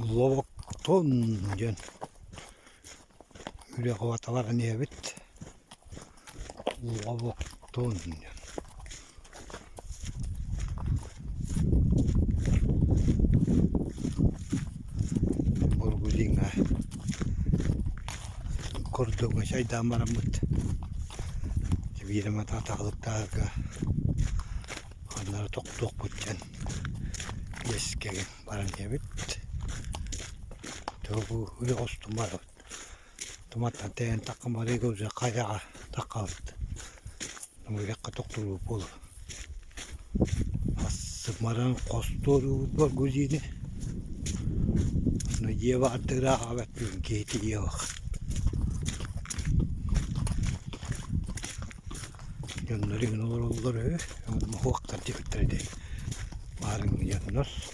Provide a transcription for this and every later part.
Lobokton diyen. Üle kovatalara niye bit? Lobokton diyen. Borgudinga. Kordonga şeydan maramut. Çevirme tahtalıkta onları tok butken. Yeskegen baran niye bit? Togu üle kostum var. Tomattan teen takkamari gözü kayağa takkalıt. Tomu yakka toktulu bolu. Asmaran kostoru var gözüne. No yeva atıra avet bir geti yok. Yanları olur. Muhaktar tepetleri. Varın yanlar.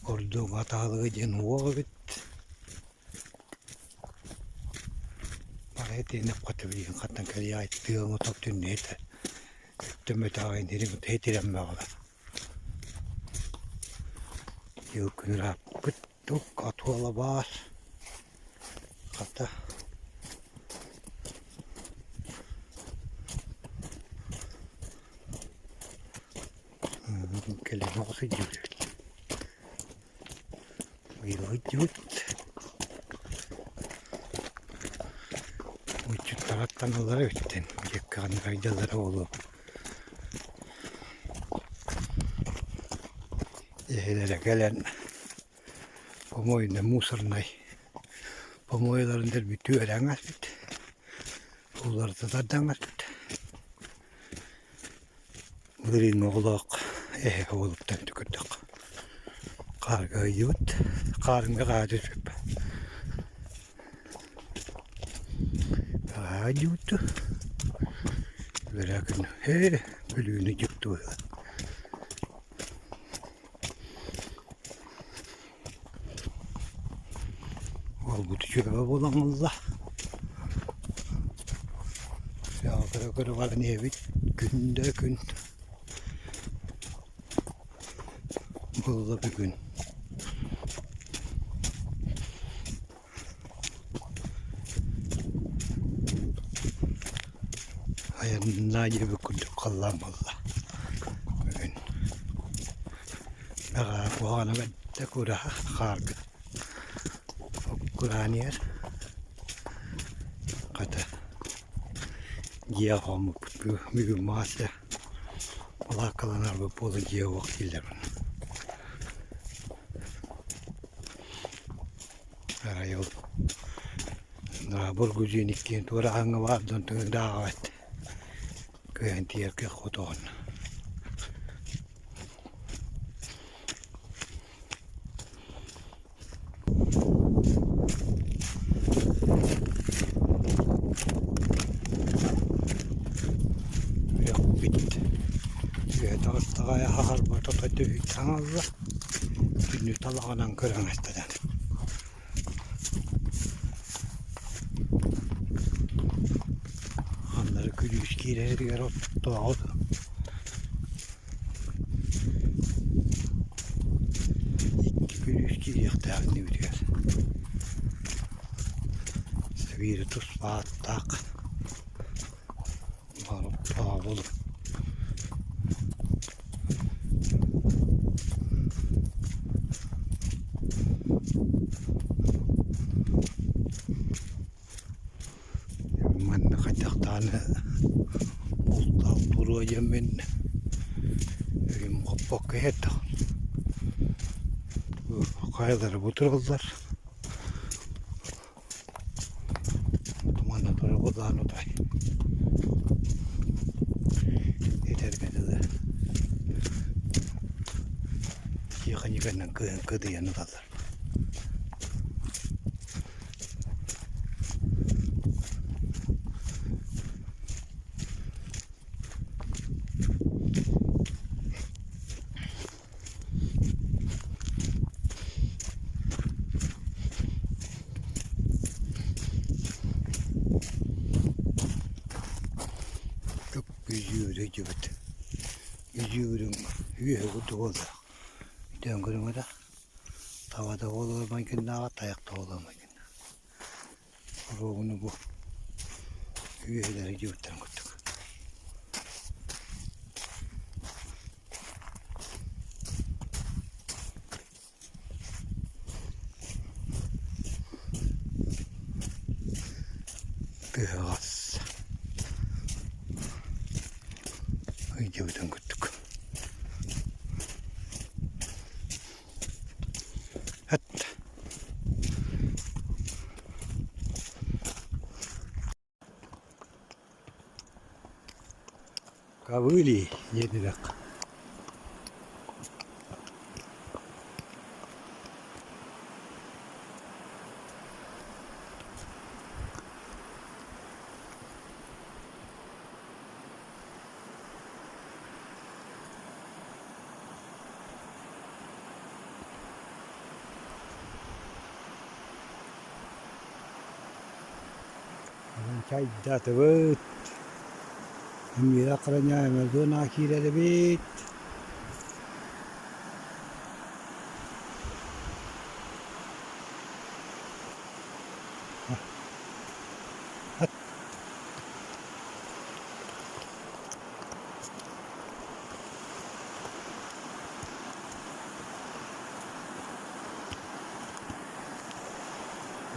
Ordu hatalığı diyen oğabit. Bana etine katabiliyin kattan kariye aittığımı toptun neydi. Tümmeti ağayın dedim tehtirenme ağla. Yılkın rapıt tuk atuala bağır. Katta. Kelime olsa gidiyor. Gidiyor. Uçuk taraftan olarak ötten. Yakkan faydaları olur. Ehlere gelen pomoyunda musarnay. Pomoylarında bütün öğrenmez bit. Onları da dardanmaz bit. Gırın oğlak. Oğluktan tükürdük. Karga yut. Karın ve gâdü süp. Gâdü yuttu. Bırakın. Bölüğünü yuttu. Bu tücübe bulan Allah. Ya kara var ne bit. Günde gün. Burada bir gün. Hayırına gibi kurduk Allah'ım Allah. Bugün. Bana bu ana ben de kura kargı. Kuraniyer. Kata. Giyahomuk bir maasya. Allah kalanar bu polu giyahok değiller. Yol. Nabur gücün ikin tura hanga var don davet. Köyün diğer ki kuton. Yok bitti. Ve tarafta harba toplayıp sanalda. Günü talağından kören isteden. Gülüşkileri yer doğal. İki gülüşki yaktı halini biliyor. Seviri tuz bağıttak. Varıp bağlı. Ben kaçak tane bultal duracağım ben. Evim kapak etti. Kayaları butırıldılar. Dumanı doğru budağın otay. Yeter gediler. Yıkan yıkandan kıdı yanıdalar. Yüzüyor gibi. Yüzüğün üye oldu. Dön görüme de tavada olamayın, navat ayakta olamayın. Bunu bu üyeleri götürdüm. Biraz videodan götürdük. Hatta Kavuli 7 dakika. Çay da tabut. Mira kerana Amazon akhirnya debit.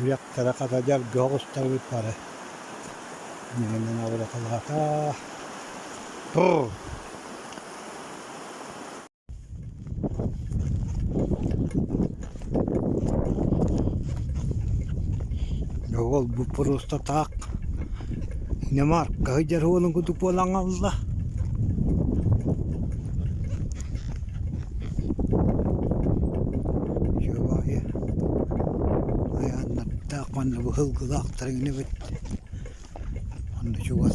Lihat teraka saja gos terbit pare. Ini mana boleh teraka. Oh. Yol bu prosta tak. Ne marka hajar onun kutu pulang Allah. Coba ya. Ayat tak mana buhul gelak teringin bet. Anda coba.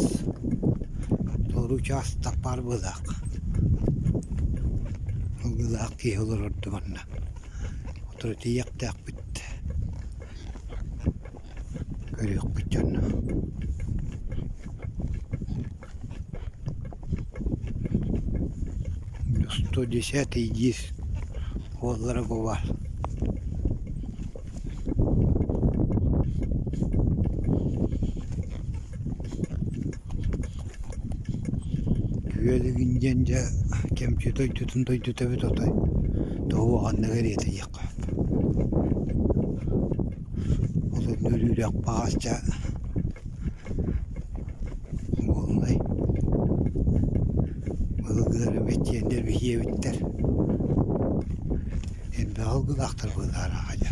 Toru cas tak par belak. Gelak ki olur orada bana. Otur tiyak tak bet. Görüyor bıçağını. Сто десятый диск. Вот дорогого. Güveli güncence kemçe tutun tabi tutay. Doğu anne gariyete yakıp. O da nürüyerek bağışça. Olmay. Balıkları betçenler bir yiye bitter. Hem de halkı daktır bunlar ağaca.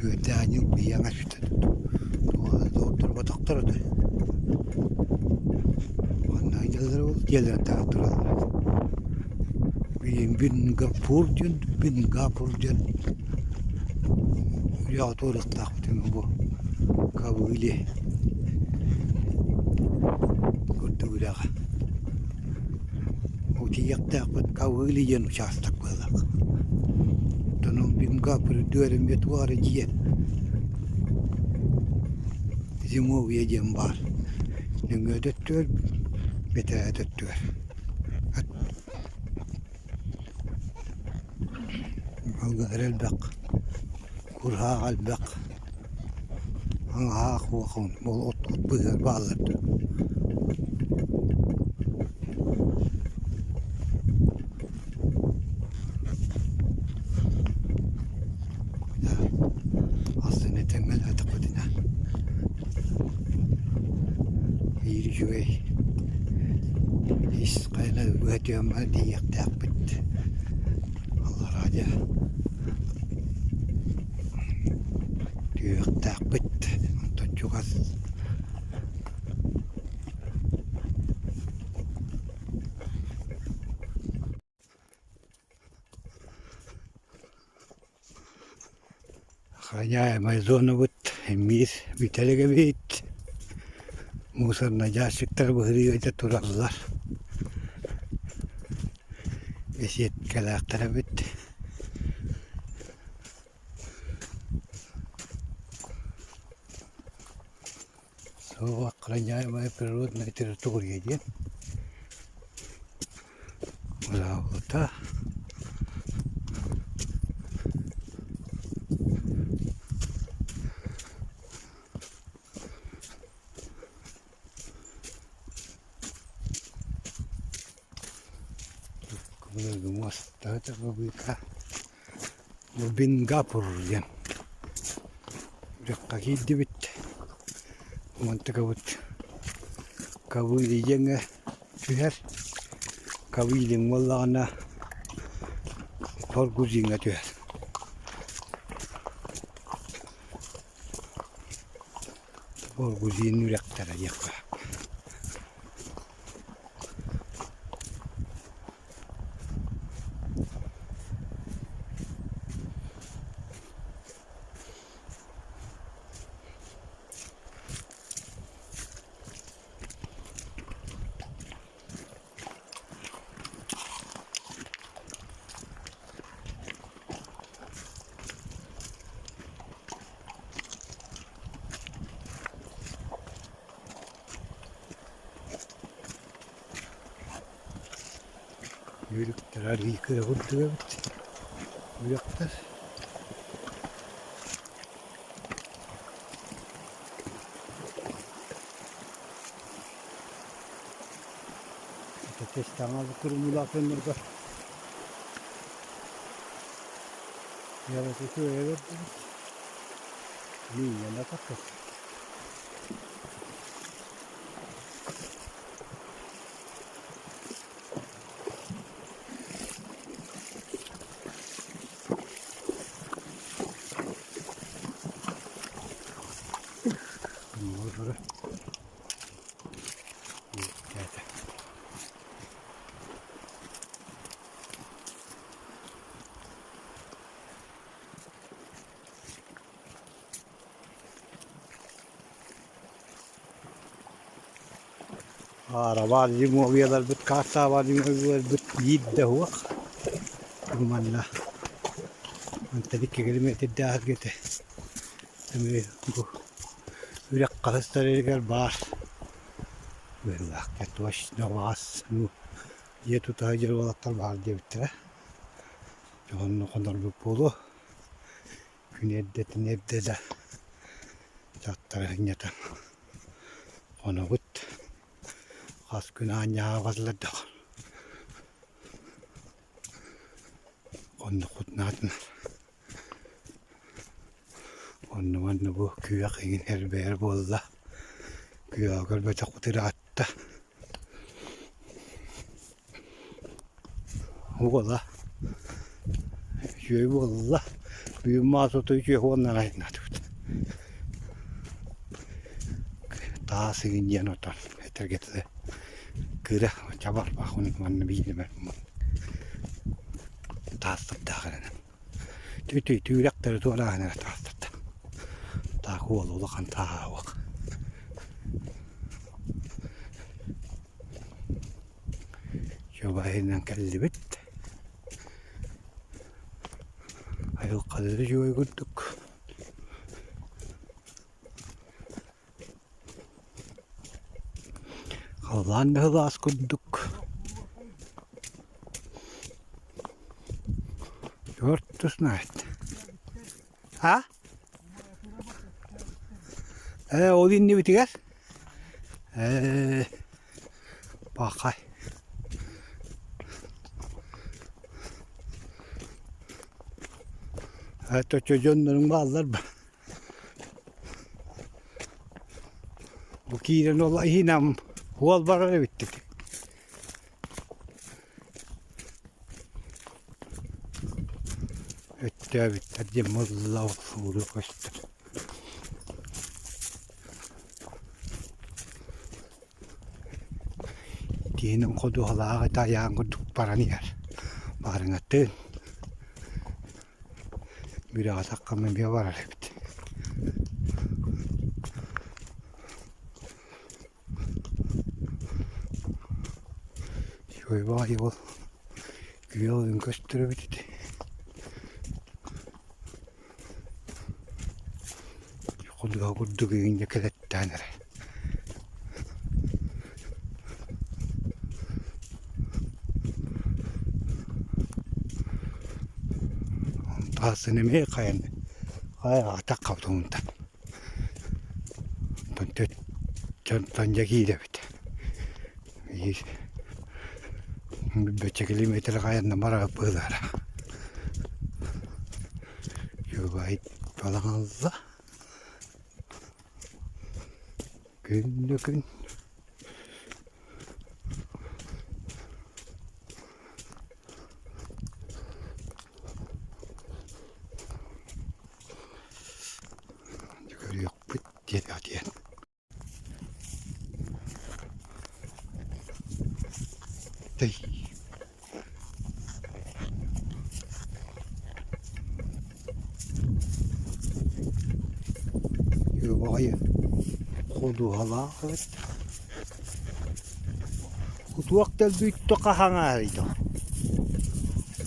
Döğütağın bir yana şütü. Oturma doktor da. Ondan gelir dağıtırlar. Bin Gapurcan. Ya tuğrak taktım bu. Kabuli. Kurtuğuda. O tiyak takıp kabuli yan uçastak balak. Tanım bin Gapur dörim yetuarı ciye. Zimovya jembar. Nengö töttör. Betä töttör. Algar elbaq. Kurha albaq. Anga aququn. Bol ot bıgar bağlardı. Aslında temel atıqıdına. İyi şüvey. His qayna ötüyorum diye takbit. Allah raja. Diyor takbit. Tujukas. Kaya Amazon but mis bitelige bit. Musar najasıklar bıhırıyor da turarlar. Eşit kalaklara bit. Soğuk охраняемая природная территория diye. Bravo. Мост, это выбыка. Bu Bingapur diyen. Bırakka giydi bitti. Mantıka bit. Kabul yenge tüher. Kabulin vallana korkuzinga tüher. Korkuzin yürektara yakka. Yürüktüler, yıkıra vurdular bitti. Yürüktüler. Ateşten alıp kırmızı akınırda. Yarısı köye verdi. Niye ne takır? Araba di mobiyalar bit kasa var di mobiyalar bit yidde huwa. Manla. Antadik kelimeti daha gete. Temi bu. Ürek kahısları gel bar. Böyle ketvaş navas. Yetu tahcir olatlar var diye bitti. Onun kadar bir polo. Güneydetin evde de. Çatları hınyatan. Ona bit. Az günahnya vazladı. Onu kutnatın. Onu bu kıyakın her bir bolla. Kıyaklar böyle kutiratta. Bolla. Şöyle bolla. Bir masotu şöyle ondan aynadı. Daha sıkın yanıtan. Yeter getirdi. Kira cabar bakun mana bilmem. Tasıp dağılan. Tüy rektör tuğla tasıp. Ta kuolu kan tahu. Coba henan kellibet. Ayo kadar joy guduk. Kalan da hılas guduk. 400 net. Ha? O dinli bitiger. Bakay. Evet o çocuğunların bağlar. Bu kiren olayı yine huval barara bittik. Ötte bitti. Cemalla uğru koştur. Dinin kodu halağı da yağın koduk paranı yer. Barın attın. Biraz hakkımın bir var bitti. Şöyle var yol. Yolun gösteri bitti. Kodu koduk yiyince kelettenere. Hasını mı kayan? Kaya atak kaptı ondan. Tanca giyle bit. Bir kilometre kayan numara bılara. Yuvayı falan aldı. Gün. Yok bit diye diye. Dey. Yuvayı kodu hala evet. Utuaktel büyüttü kahangarıydı.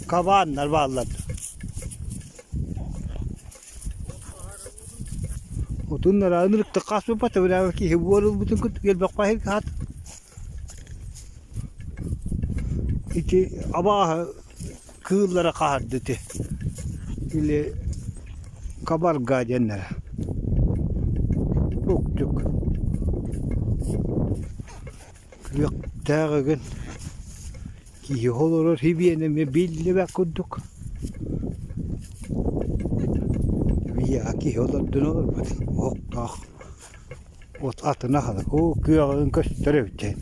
Kabanlar bağladı. Otunlar anırıkta kasma pata beraber ki hebuarul bütün kutu gel bak pahir kat. İki abah kığıllara kahardı te. İle kabar gacenlere. Çok. Yok dağın ki yollar hibiyene mi billi ve kuduk. Ya ki yollar dön olur mu? Oh tak. Ot atına kadar. O kıyağın gösterebilecek.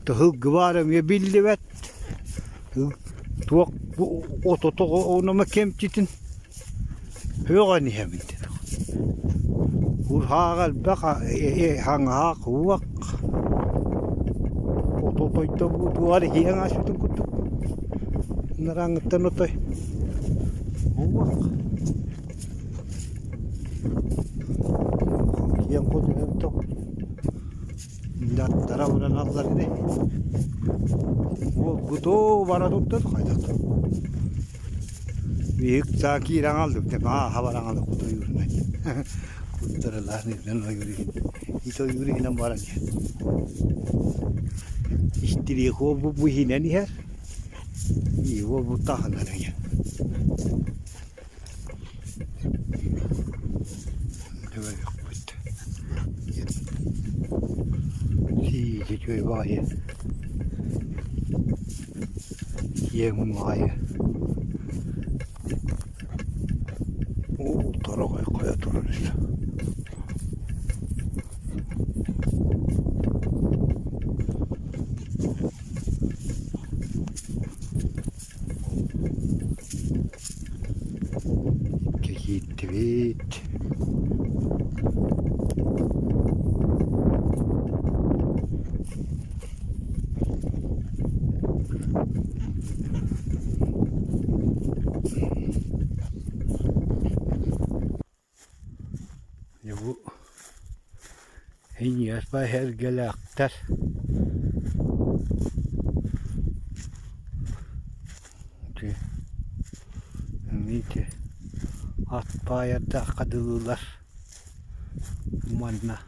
Hıl gıvarım ya billi ve tuak bu ototo onu mu kemçitin? Hığa niye bildi? Urhagal baka hanga kuak. Ototo itu bu tuar hiang asutun kutuk. Narang tenotoy. Kuak. Yang kutuk itu. Dat tarafından aldılar ne? Bu to bana tuttu kaydak. Büyük sakiran aldık de havaran aldık kutu yürüne. Kutlarlar ne ben yürüyün. İto yürüyün baran ya. İstiri bu hine ni her. İyi bu tahanlar ya. Böyle bitti. Si köy var ya. Yemin var ya. O tarafa kaya durur işte. Gitti bit. Ya bu en yaşlı her gele aktar. Neydi? At bayarda kadılılar. Manna.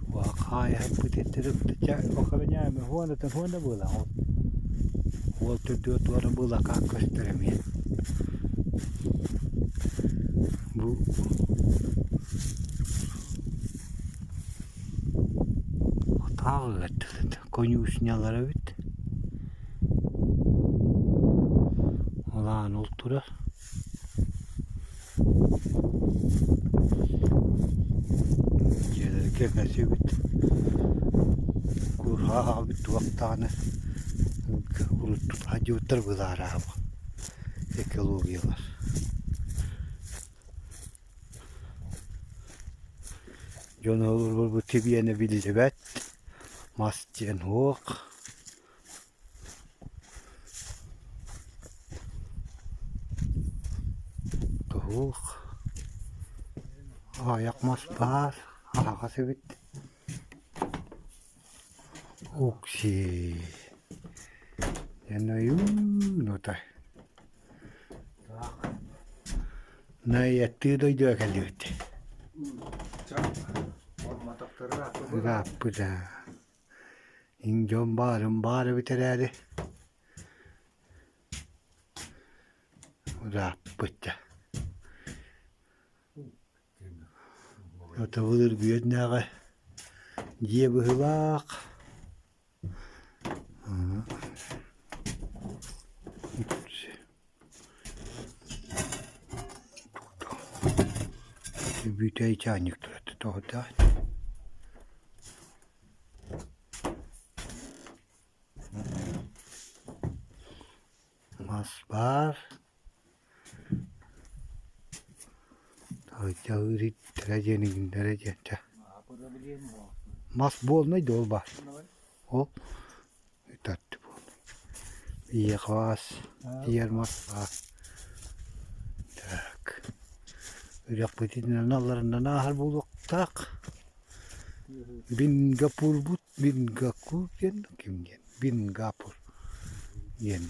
Wakaya putetirip de bakalanya me huana bula. Walter diyor tuara bula kakostırmıyor. Bu Ağlattı. Konuşunyalara bit. Olan oltura. Gelir gelmesi bit. Kurha bit vaktane. Urut hacı utar bular abi. Ekologiyalar. John olur bu tibiyene bildi bet. Masjen hoog. Te hoog. Ayak mas bar. Kasih bit. Oksi. Yana notay. Näyättyy toi työkälyyti. Rappuda. Injon bağırın bağırı bitereri. raappatta. Jota bulur güyetnäge jiebe hıbaq. Bütey çaynik turatu tohta. Mas bar. Tavrit derecenin derecete. Mas bolmaydı ol bar. Ol. Tatlı bol. İyi kavas. Diğer mas var. Tak. Yak betinin analarından ahal bulduk tak. Bin gapur but, bin gakur yen kim yen? Bin gapur yen.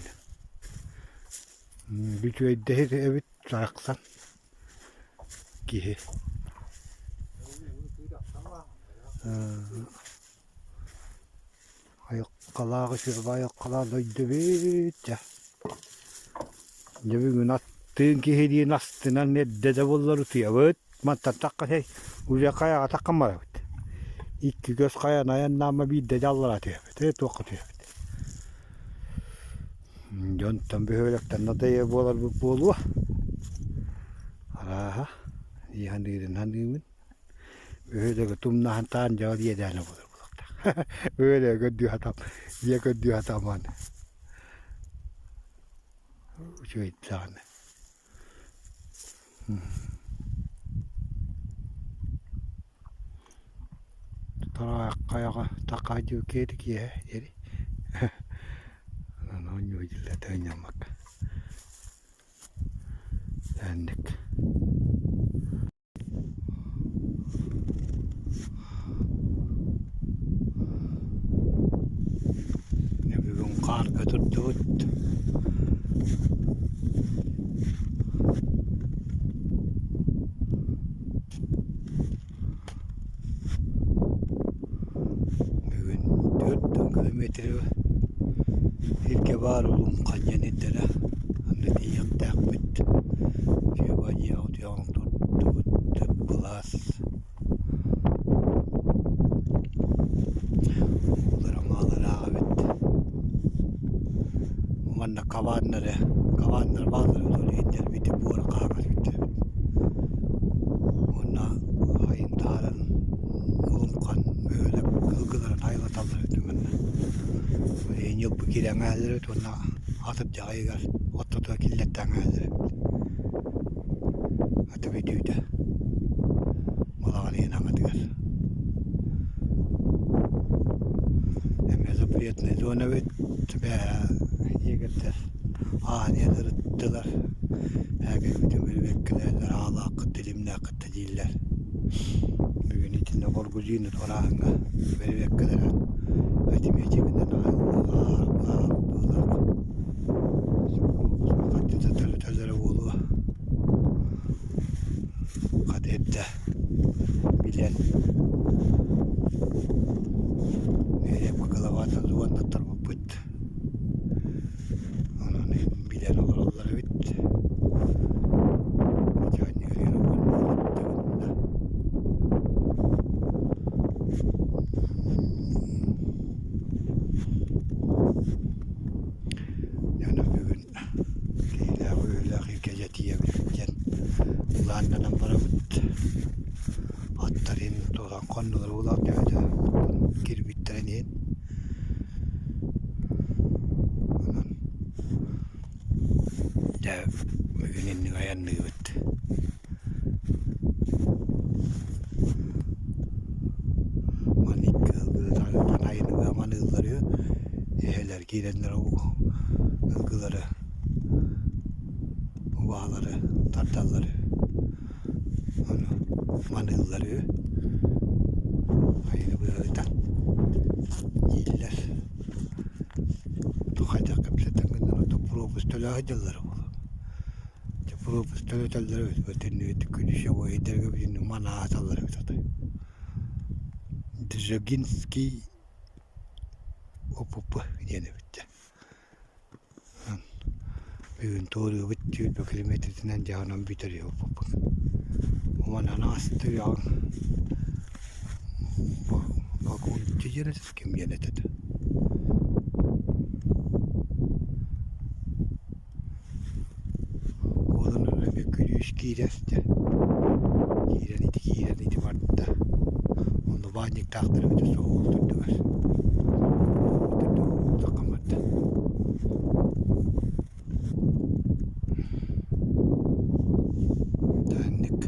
Bütüy dehir evet taksan. Ki. Ayak kalağı şurada ayak kalağı doydu bitti. Jadi gün attığın ki hediye nastına ne dede bolları tutuyor. Evet. Mantar takka şey. Uca kaya takkan var. Evet. İki göz kaya nayan nama bir dede Allah atıyor. Evet. Tok atıyor. Yontan bir höylekten nadaya bolar bu bolu. Aha. İyi handirin. Böyle götümle hantan jauh dia dah nak budak. Böyle gödü hatam. Dia gödü hataman. Cuy tane. Tara kayaga takaju kedi kiye yeri. Ano nyujilla tanyamak. Endik. Ne bir kar götürdü. Kilometre ilke var olum kanyan ettere anne diyem takbit ki vacı audiyon tut bulas ulara malara abit manna kavanlar bazıları öyle ender biti bu ara kahve bitti ona hayın tarın olum kan öyle kılgıların haylatalları tümünne yok bu kiren ağzları tonna atıp cayıgar otoda killetten ağzları atıp ediyordu malağını yanamadılar emeze priyetine zona ve yegetler ağını ırıttılar herkes bütün böyle bekkilerler ağla akıt dilimle akıt teciller bugün içinde korkucuyunu orağına böyle bekkiler Hadi çekinden tezere oğlu kadette bilen nereye bakalavatan zuvanla tarma pıt onun bilen oralara bitti canı görüyor Ulandan baravut attarin toran konnuları ulak geldi girbitlerin ya bugünün ayanlığı bitti manik kılgılardan ayını aman ılları eheler girenler o ılgıları bağları tartalları manılları aynı böyleden yiller tuhayda kapsatan günden o propostolu hacıları oldu. Propostolu hacıları öteni tükünüşe o ederge bir mana hacıları ötedi. Dzeginski o popu yeni bitti. Bugün doğru bitti. Bir kilometresinden canım bitiriyor. Aman anastı ya. Bak o ticareti kim yönetedi? Oğlum öyle bir gülüş giyresti. Giren idi vardı da. Onu banyak taktırıp da soğuldurdular. Soğuldurdu, takamadı. Tanık.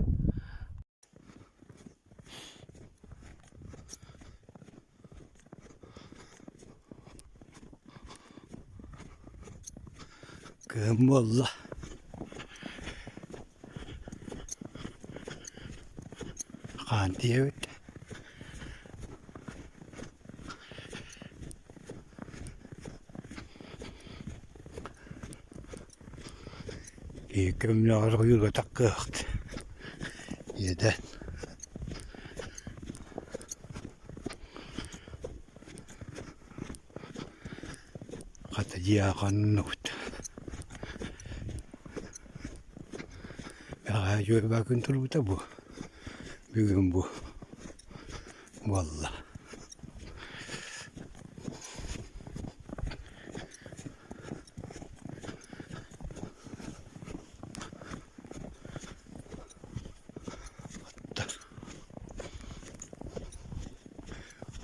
Kım valla. Kanti evet. Kımla arıyla takıktı. Yeden. Katacıya kannut. Ya şöyle bakın durumu bu. Bugün bu. Valla.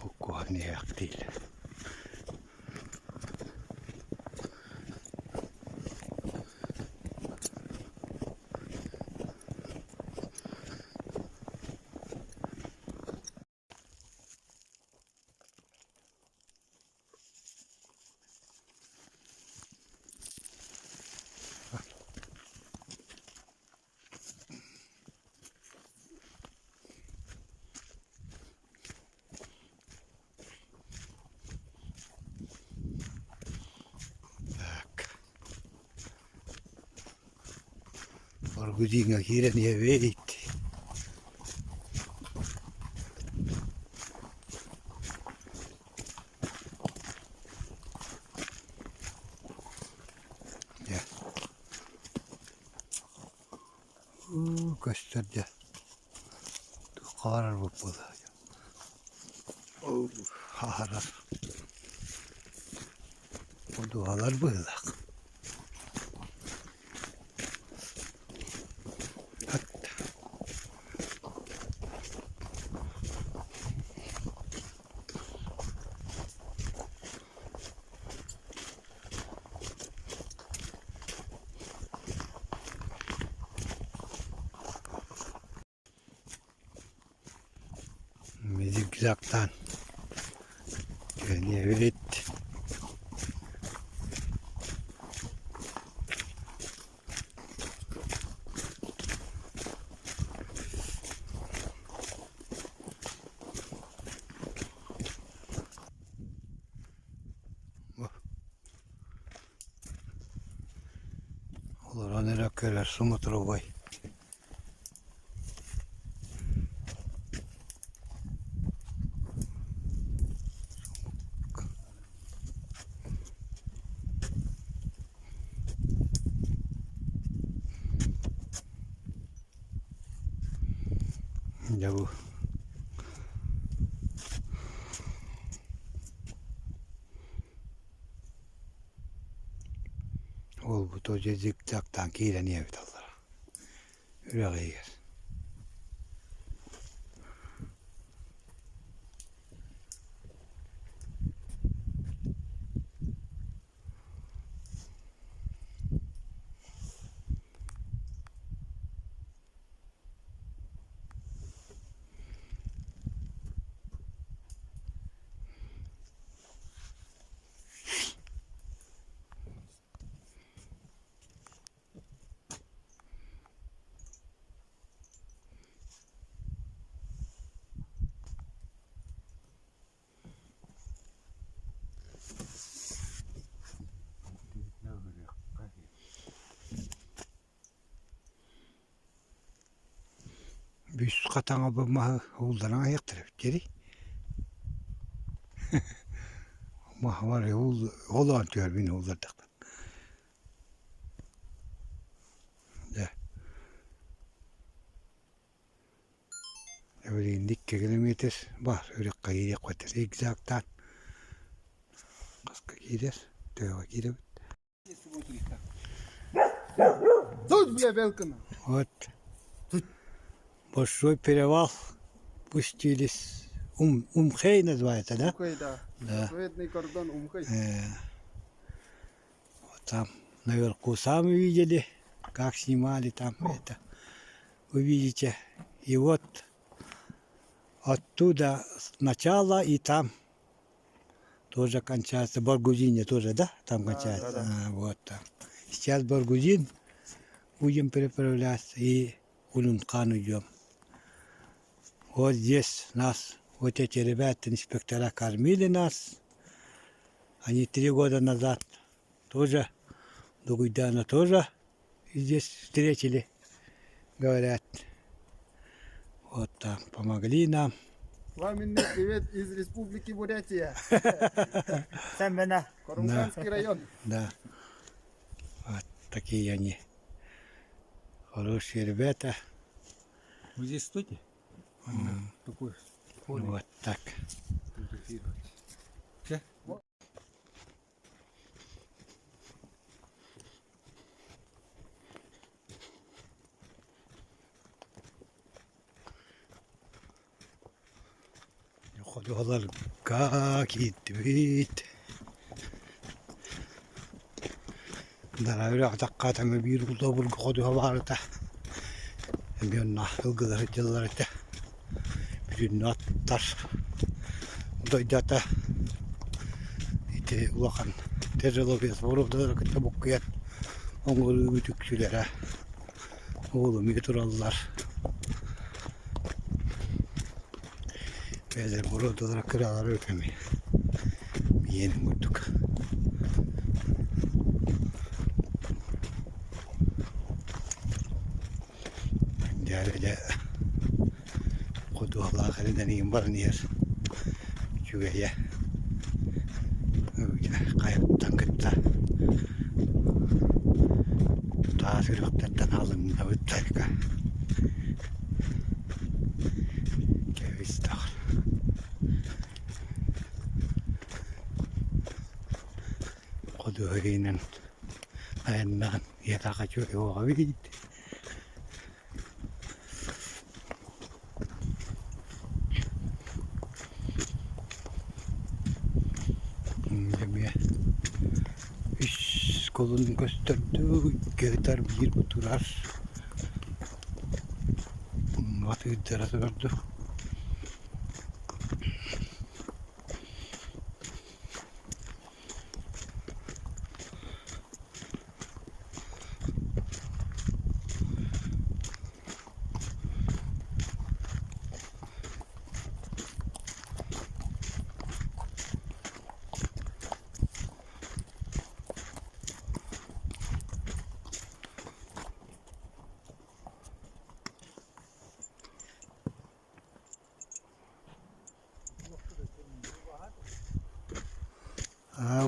Bu kohane yak değil. Orgudinga kira niye veit. Ya. Gösterdi. Karar bu burada. Harar. O dualar böyle. Müzik uzaktan. Yani evet. Olur ne rakılar Sumatra vay. Ya bu. Ol bu toca zikzaktan kiyle niye bir dallara. Yüreğe yer. Bir üst katana bakma oğuldan ayaktır. Geri. Mah var ya oğul atıyor beni oğullardan. Öyle 2 kilometre var. Öyle kayıya koyar. Exact'tan. Kaska gider. Tövbe gider. Тут, бля, белкина. Вот. Большой перевал. Пустились. Умхей называется, да? Умхай, да. Да. Ответный кордон Умхай. Вот там наверху сами видели, как снимали там это. Вы видите. И вот оттуда начало и там тоже кончается. Баргузине тоже, да? Там кончается. да. Вот там. Сейчас Баргузин будем переправляться и Улункан идем. Вот здесь нас, вот эти ребята, инспектора, кормили нас. Они 3 года назад тоже, до Гуйдана тоже здесь встретили, говорят. Вот там помогли нам. Пламенный привет из Республики Бурятия. Сэмбэна. Корумганский район. Да. Вот такие они. Хорошие ребята. Вы здесь стойте? Такой. Вот так. Че? Kodular kakit. Dara öyle atakata mı bir ulda bul kodu vardı. Bir nahıl gıdar bir nattar. Doydata. İte ulakan. Terelobiyat vuruldu da bukkuyat. Onları bütüksülere. Oğlum götürallar. Beyler burada da kiraları öpemiyor. Yeni vurduk. Öyle kodu Allah elinden iyi var niyer. Şuraya. Öyle kayıptan kıtta. Daha sürükten alın da büttarika. Keviz dağır. Kodu höyinen ayından yatağa çoğu gitti. Kolunu gösterdi, gider bir oturar. Batı terası verdi.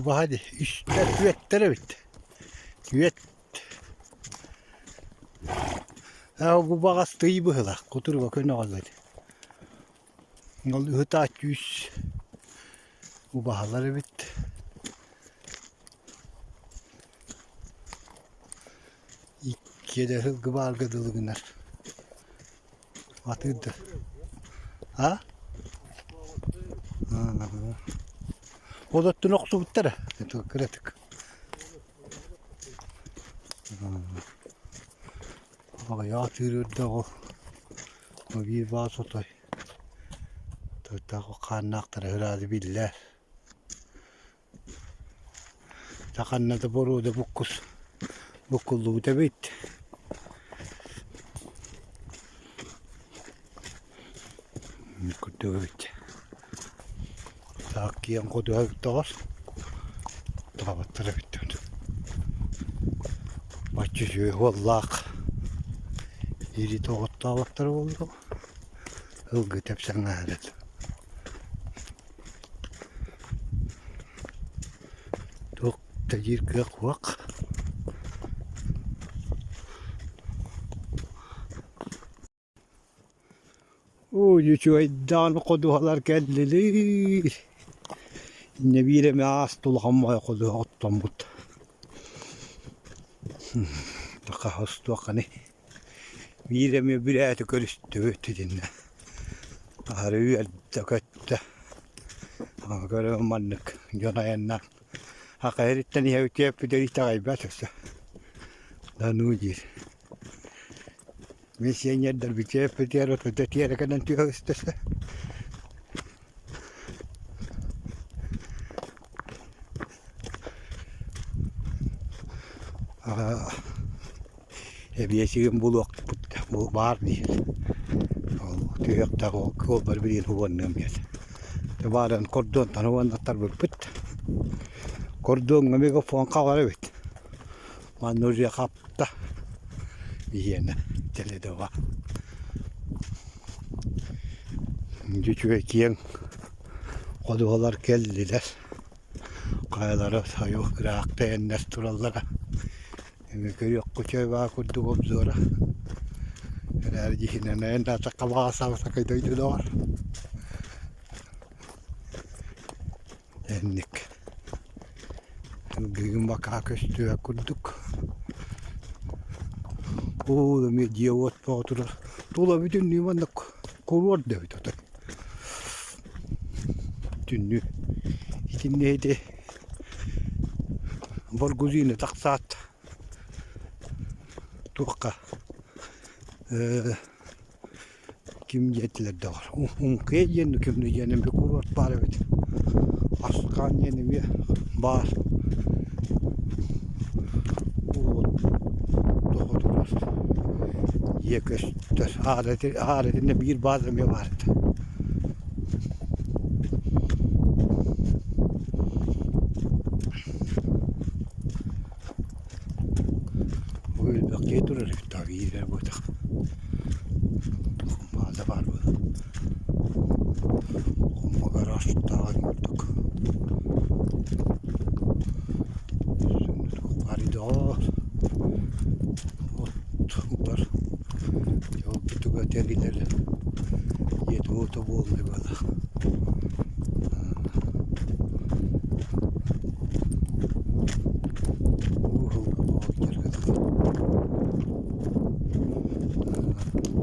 Bu hadi üstler küvetlere bitti. Küvet. Bu bağız dıyı bu hıla. Kutur bakıyor ne oldu. Yol hıta yüz. Bu bağları bitti. İkiye de hılgı bağırgıdılı günler. Batırdı. Ha? O da tünoksu bittere. Itu kritik. Ama ya tüyürde o. O bir bazı otoy. Tüyürde o kannaktır herhalde biller. Takannadı boru da bukkus. Bukkulluğu da bitti. Kudu bitti. Takiyan kodu var. Tavatları bitti. Başçı vallahi. Yeri toğut tavatları oldu. Hılgı tepsen adet. Tok tecir kıyak vak. Şöyle koduhalar geldiler. Ne bileyim ya astulğamaya kodu ottan but. Taka hastu akani. Bileyim bir ayet görüştü ötedinle. Arıyor dakatta. Görüyorum manlık. Jonayanlar. Hakikaten ya öteyip bir de itaybat olsa. Danujir. Mesleğin der bir şey bir diğer otoda diğer kadar tüy istese. Bir yaşayın buluk bu var değil. Tüyek de o kol birbirine huvanım ya. Tebaran kordon tanıvan atar bıpıt. Kordon ngami fon kavar evet. Manurya kapta. Yine telede var. Güçlü kiyen kodular geldiler. Kayalara sayıyor, kırakta yenler turallara. Görüyor kuçay var kurdu obzora. Enerjisine ne enda takavasa sakaydı da var. Ennik. Bugün baka köstüye kurduk. O da mi diyavot patura. Tola bütün nimanlık kurur devlet atar. Tünü. İçin neydi? Borguzine taksat. Tuğka. Kim yetiler de var. Kıyın kim de yenim bir kurur para evet. Askan yenim bir bağır. Doğrudur. Yekestir. Aletinde bir bazı mı vardı. Böyle bakıya durur. Tabii iyiler burada. Bazı var burada. Kuma garaj daha gördük. Şimdi koridor. Otlar. Çok bütün göterileri. Yedi otobu olmuyor burada.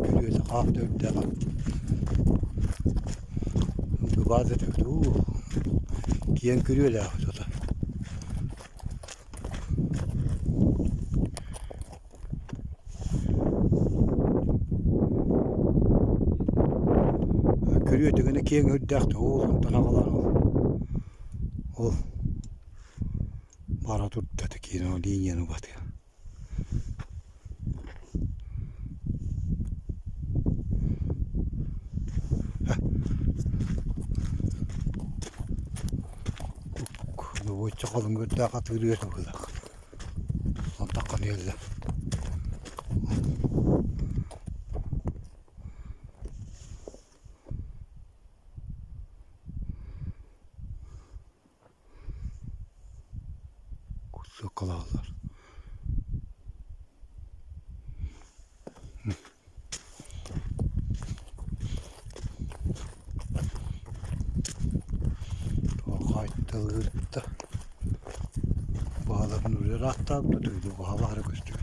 Görüyoruz hafta önünde var. Bazı döktü. Kiyen görüyorlar burada. Görüyor degene kiyen ödekti. Oğlum tanakalar o. Bara tuttu kiyen o linyanı batıyor. Bu çakalın gördüğü katılıyor da burada. Antakkan yerde. Kutsu kalalar. Kayıtlı. Bağların oraya rahattan tutuyordu. Bu hava hareketi.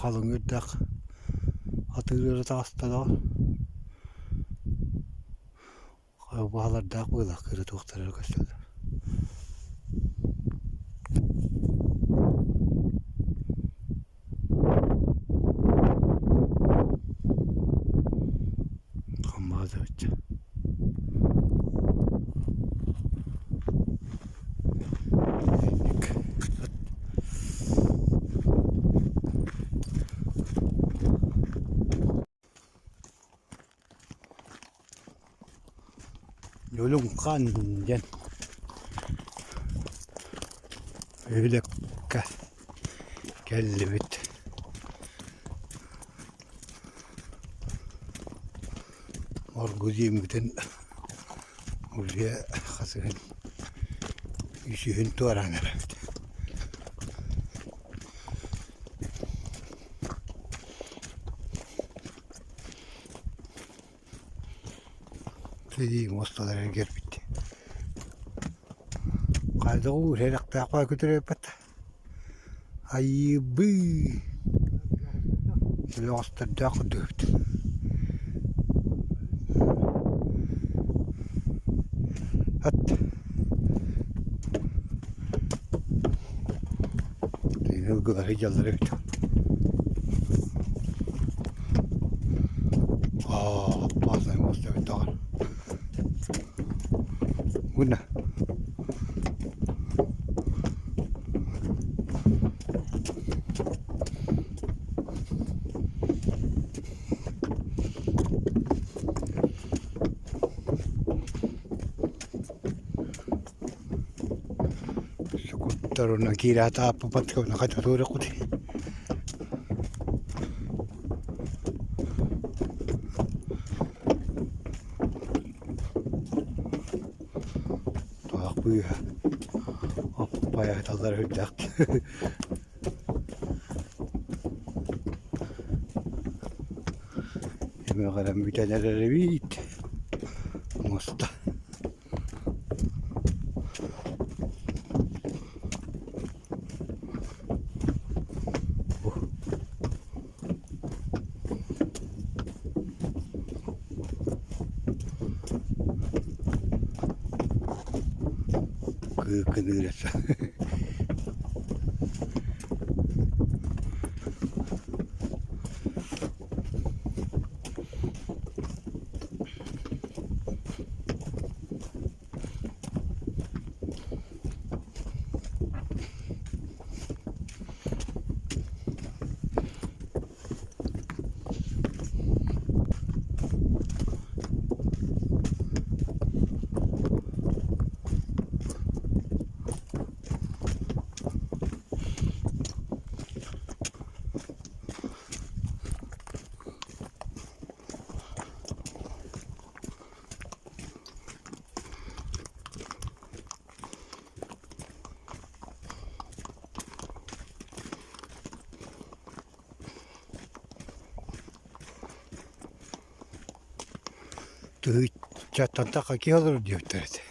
Kalın ördek. Atıyorlar da hasta da var. Bağlar da koyuyorlar. Kırı doktorlar gösteriyorlar. Kanmaz evet. Yolun kancan. Öyle geldi bit. Morguzim giden oraya hasırın işin tuvaran herhalde. Şey mostalara gelbitti. Kaydı o herek takva götürüyor pat. Ayıbı. Şöyle hasta dak dövdü. Hat. Dino kadar heyecanları bitti. Bazen mosta bitti. Bu ne? Taruh nak kira tak apa pat kau nak kata tu aku ti. Tu aku ya. Apa ya talar hidak. Emi kadang bicara dari bit. Musta. Kıdırırsa. Tu catan tak kaki alır diyor terede.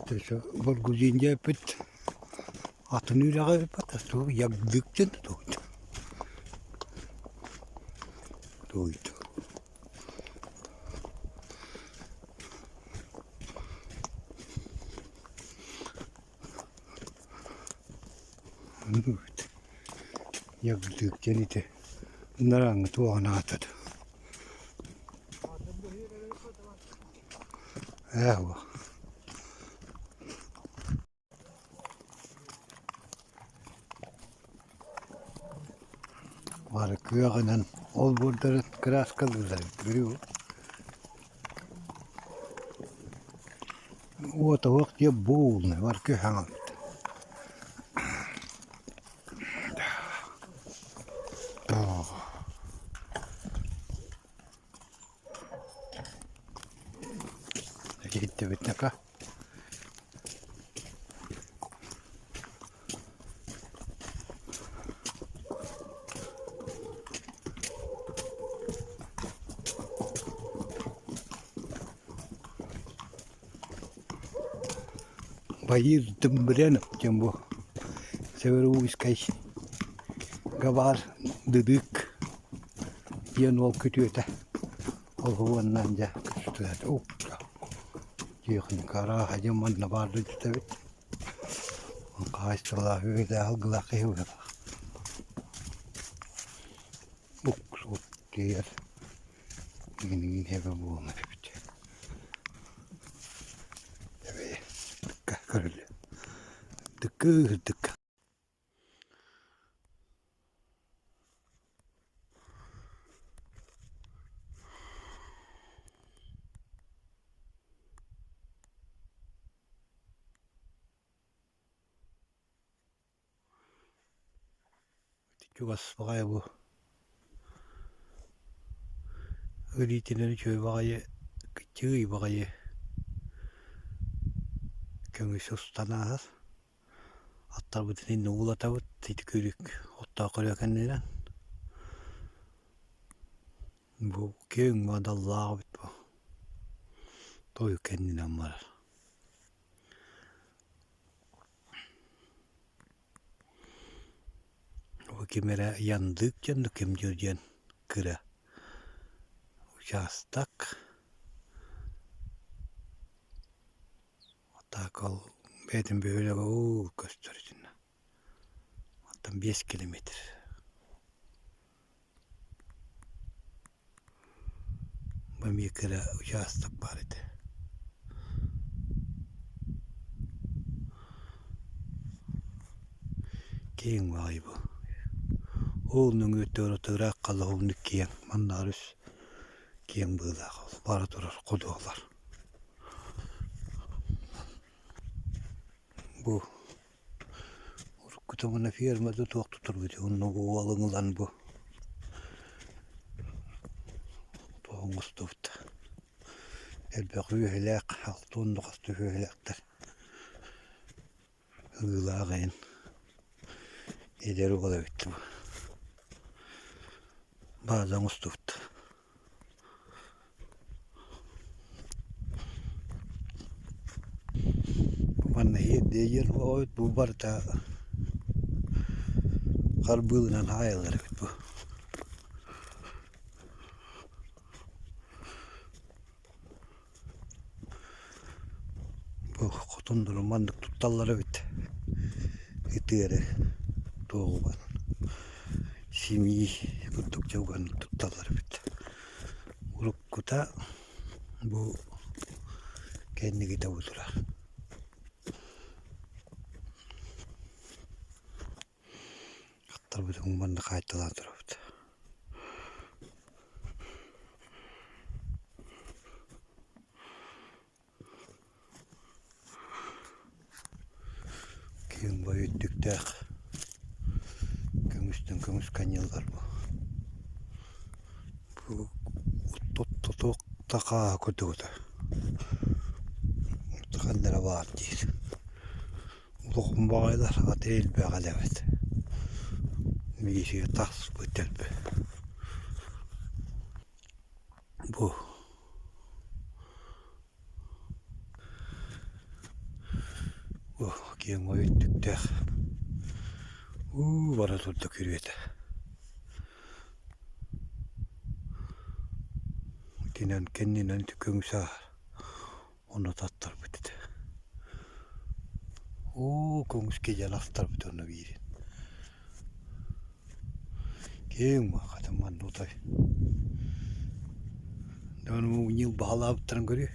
Ateşe burguzince pit. Atın yüreğe patas tu yakdıkça tuydu. Tuydu. Evet. Yakdıkça nite. Narang tu anahtar. Eyvah. Var kıyağının ol burada kıras kalırlar. Görüyor. O da vakti ya boğul ne var kıyağın. Gitti bitne ka. Bayır tembren jambu. Severu iskay. Gabar dedik. Yan ol kötü öte. Olhuan nanja. Sudah up. Yakın kara hacaman nabardı tütebit. Kaçtılar öyle algılar kıyıvı. Buk sot diyor. Yine hebe bu mevcut. Evet. Kırıldı. Tıkı. Çuvas bakaya bu. Öğretileri köy bakaya. Köy bakaya. Köy sustanağız. Atlar bütün ne uğlatabıt. Titi körük. Otta koruyor kendinden. Bu keң madallığa bit bu. Toyu kendine var. O kemere yandık kim jörjen kıra. Uçastak. Hatta kal bedim böyle o göstericin. Hatta 5 kilometre. Bu bir kıra uçastak var idi. Keң vay bu. Oğlunun ötörü tığrak kalı oğlunu keң. Manlarız keң bığda kalı. Bara durar koduğalar. Bu kutamına firmada tok tutur bidi. Onun o alınılan bu. Toğumuz tufta. Elbek üyelek, altın dokastı üyelekler. Hıgılağın. Ederi ola bitti bu. Bazen ustufta. Bu bana hediye bu barda karbığından hayaları bu. Bu kutundurun mandık tuttalları bitti. Itırı doğuban. Simi kutukça ugan tuttalları bitti. Urukkuta bu kendi kita buldular. Katlar bütün mandık kayıttılar duruptu. Keң boy öttükte kömüs kanyıllar bu. Bu tutuk taka kutuğuda. Takanlara var değil. Uluğun bağıylar atayıl bir alevet. Meyişiye taks bu telbi. Bu. Bu keң boy öttükte. Bara turda kürüyete. Dinen kendinden kömüs ağır. Onu tattar bitti. Kömüs gece nastar bitti onu birin. Keң mağadım man otay. Onu yıl bağlı abıttan görüyor.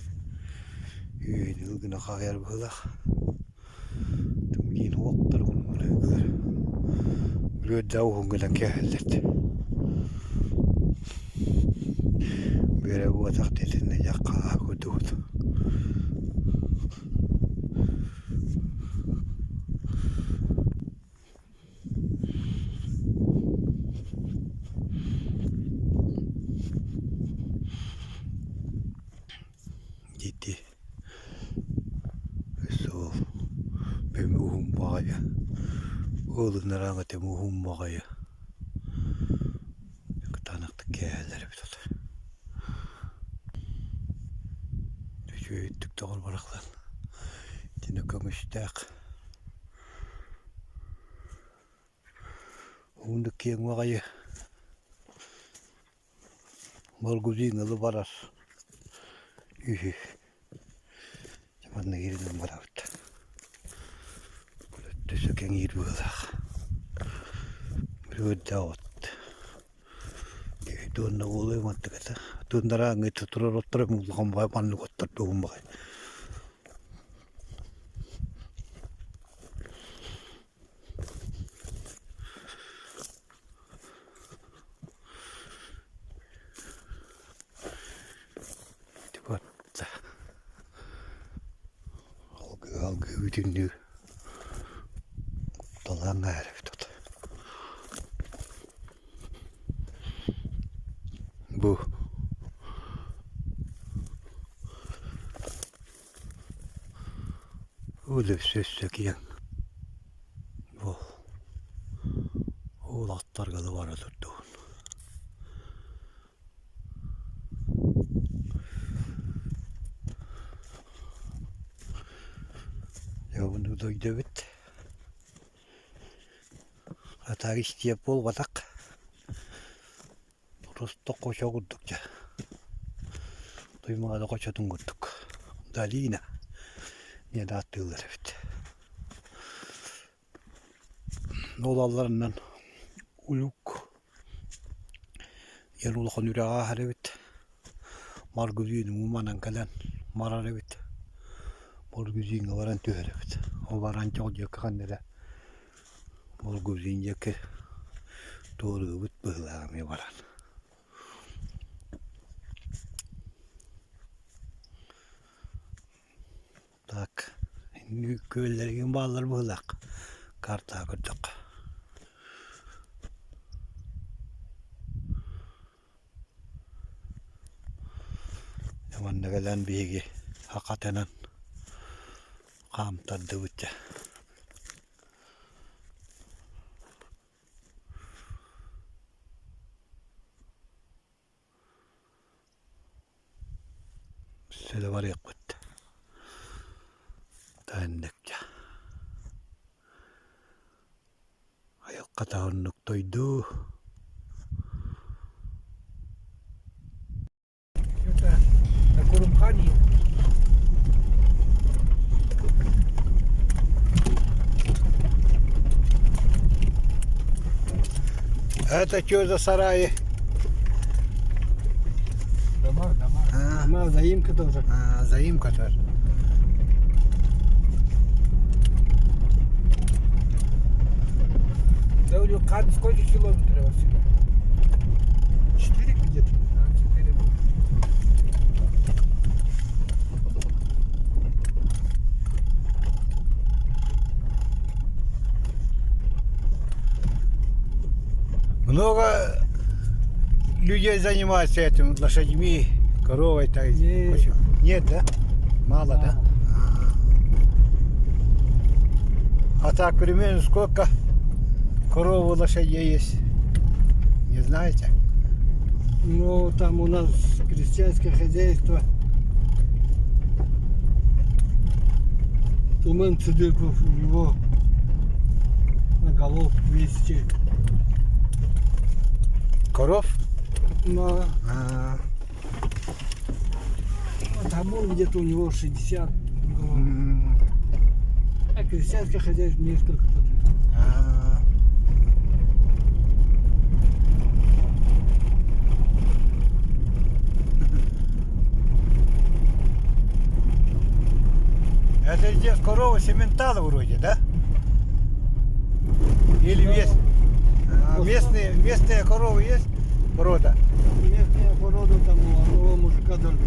Üyeni ılgına kağıyar bağlaq. Tüm giyin oğutlar bunu buraya gör. Buraya davğun gılan kehildirdi. Böyle bu atak dedinde yakka kutuğudu. Gitti. Sol. Ben muhum bağaya. Oğlunlar ağıtı muhum bağaya. Tanıktık kehilleri bir tutar. Şöyle ettik doğru baraklar. İçinde kömüştek. Onduk keң bağaya. Malguzin alı barar. Ühü. Zamanla yerden baravut. Tüsü keң yer bağlaq. Bir ödde ağıt. Tuonne ulemat kata. Tuondara ngit turut otter mulkan bay panlu otter tuhum bay. Tibat. Algı ütündü. Talan herif tut. Bu. Öyle sözdeki bu. Oğul atlar galı var tuttuğun. Duydu bit. Atar isteyip bol batak. Просто koşa kurdukça. Duymaya da koşatın kurduk. Dalina. Ne de attığılar bit. Olallarından uluk. Yanulakon yüreğe harabit. Margüzüğün mumanan kalan marar evet. Margüzüğün varan tüher evet. O varan çok yakın nere. Margüzüğün yakı doğru bit bıhlamaya varan. Tak. Şimdi köylerin bağlar bıhlak. Karta kırdık. Yaman ne gelen bilgi. Hakikaten kamtadı bitti. Sele var yok bitti. Dayandıkça. Ayak katağınlık doydu. Это на Курумхане. Это что за сараи? Дома. Дома, заимка тоже. Заимка тоже. Да у него сколько километров отсюда? 4 где-то. Да, 4 будет. Много людей занимаются этим, лошадьми, коровой. Так. Нет. Почему? Нет, да? Мало, да? А так примерно сколько коров и лошадей есть? Не знаете? Ну, там у нас крестьянское хозяйство. Туман Цыдыков, у него на голов 200. Коров? На А, там он где-то у него 60 голов. м, А крестьянское хозяйство несколько тут. а. Это здесь корова сементала вроде, да? Или Да. местные коровы есть? Порода? Местная порода там у одного мужика только.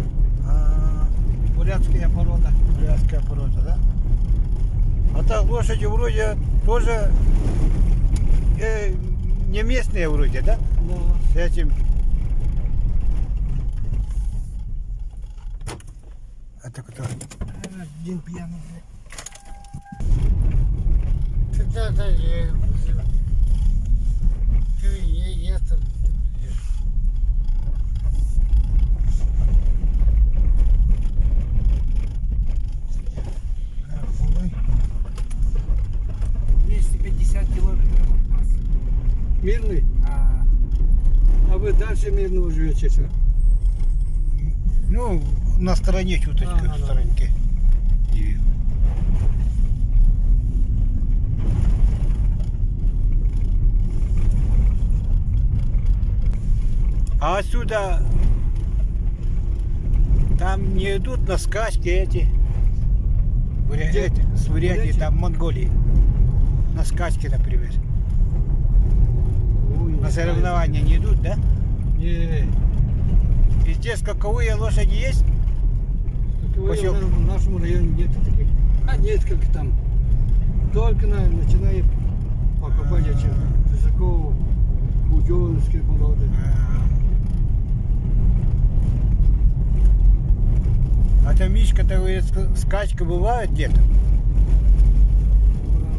А, Бурятская порода. бурятская порода, да? А так лошади вроде тоже не местные вроде, да? Но С этим. Это кто? один пьяный. — 250 километров от нас. Мирный? А вы дальше Мирного живете? Что? Ну, на стороне чуточку, Ага, в да. сторонке. И- А отсюда там не идут на скачки эти, Где? с Бурятии, Бурятии? там Монголии. На скачки, например. Ой, На не соревнования не идут, да? знаю. Не, И здесь скаковые лошади есть? таковых Посел- в нашем районе нет таких. А несколько там. Только начинает покупать эти высоко буденовские породы. А там Мишка-то говорит, скачка бывает где-то?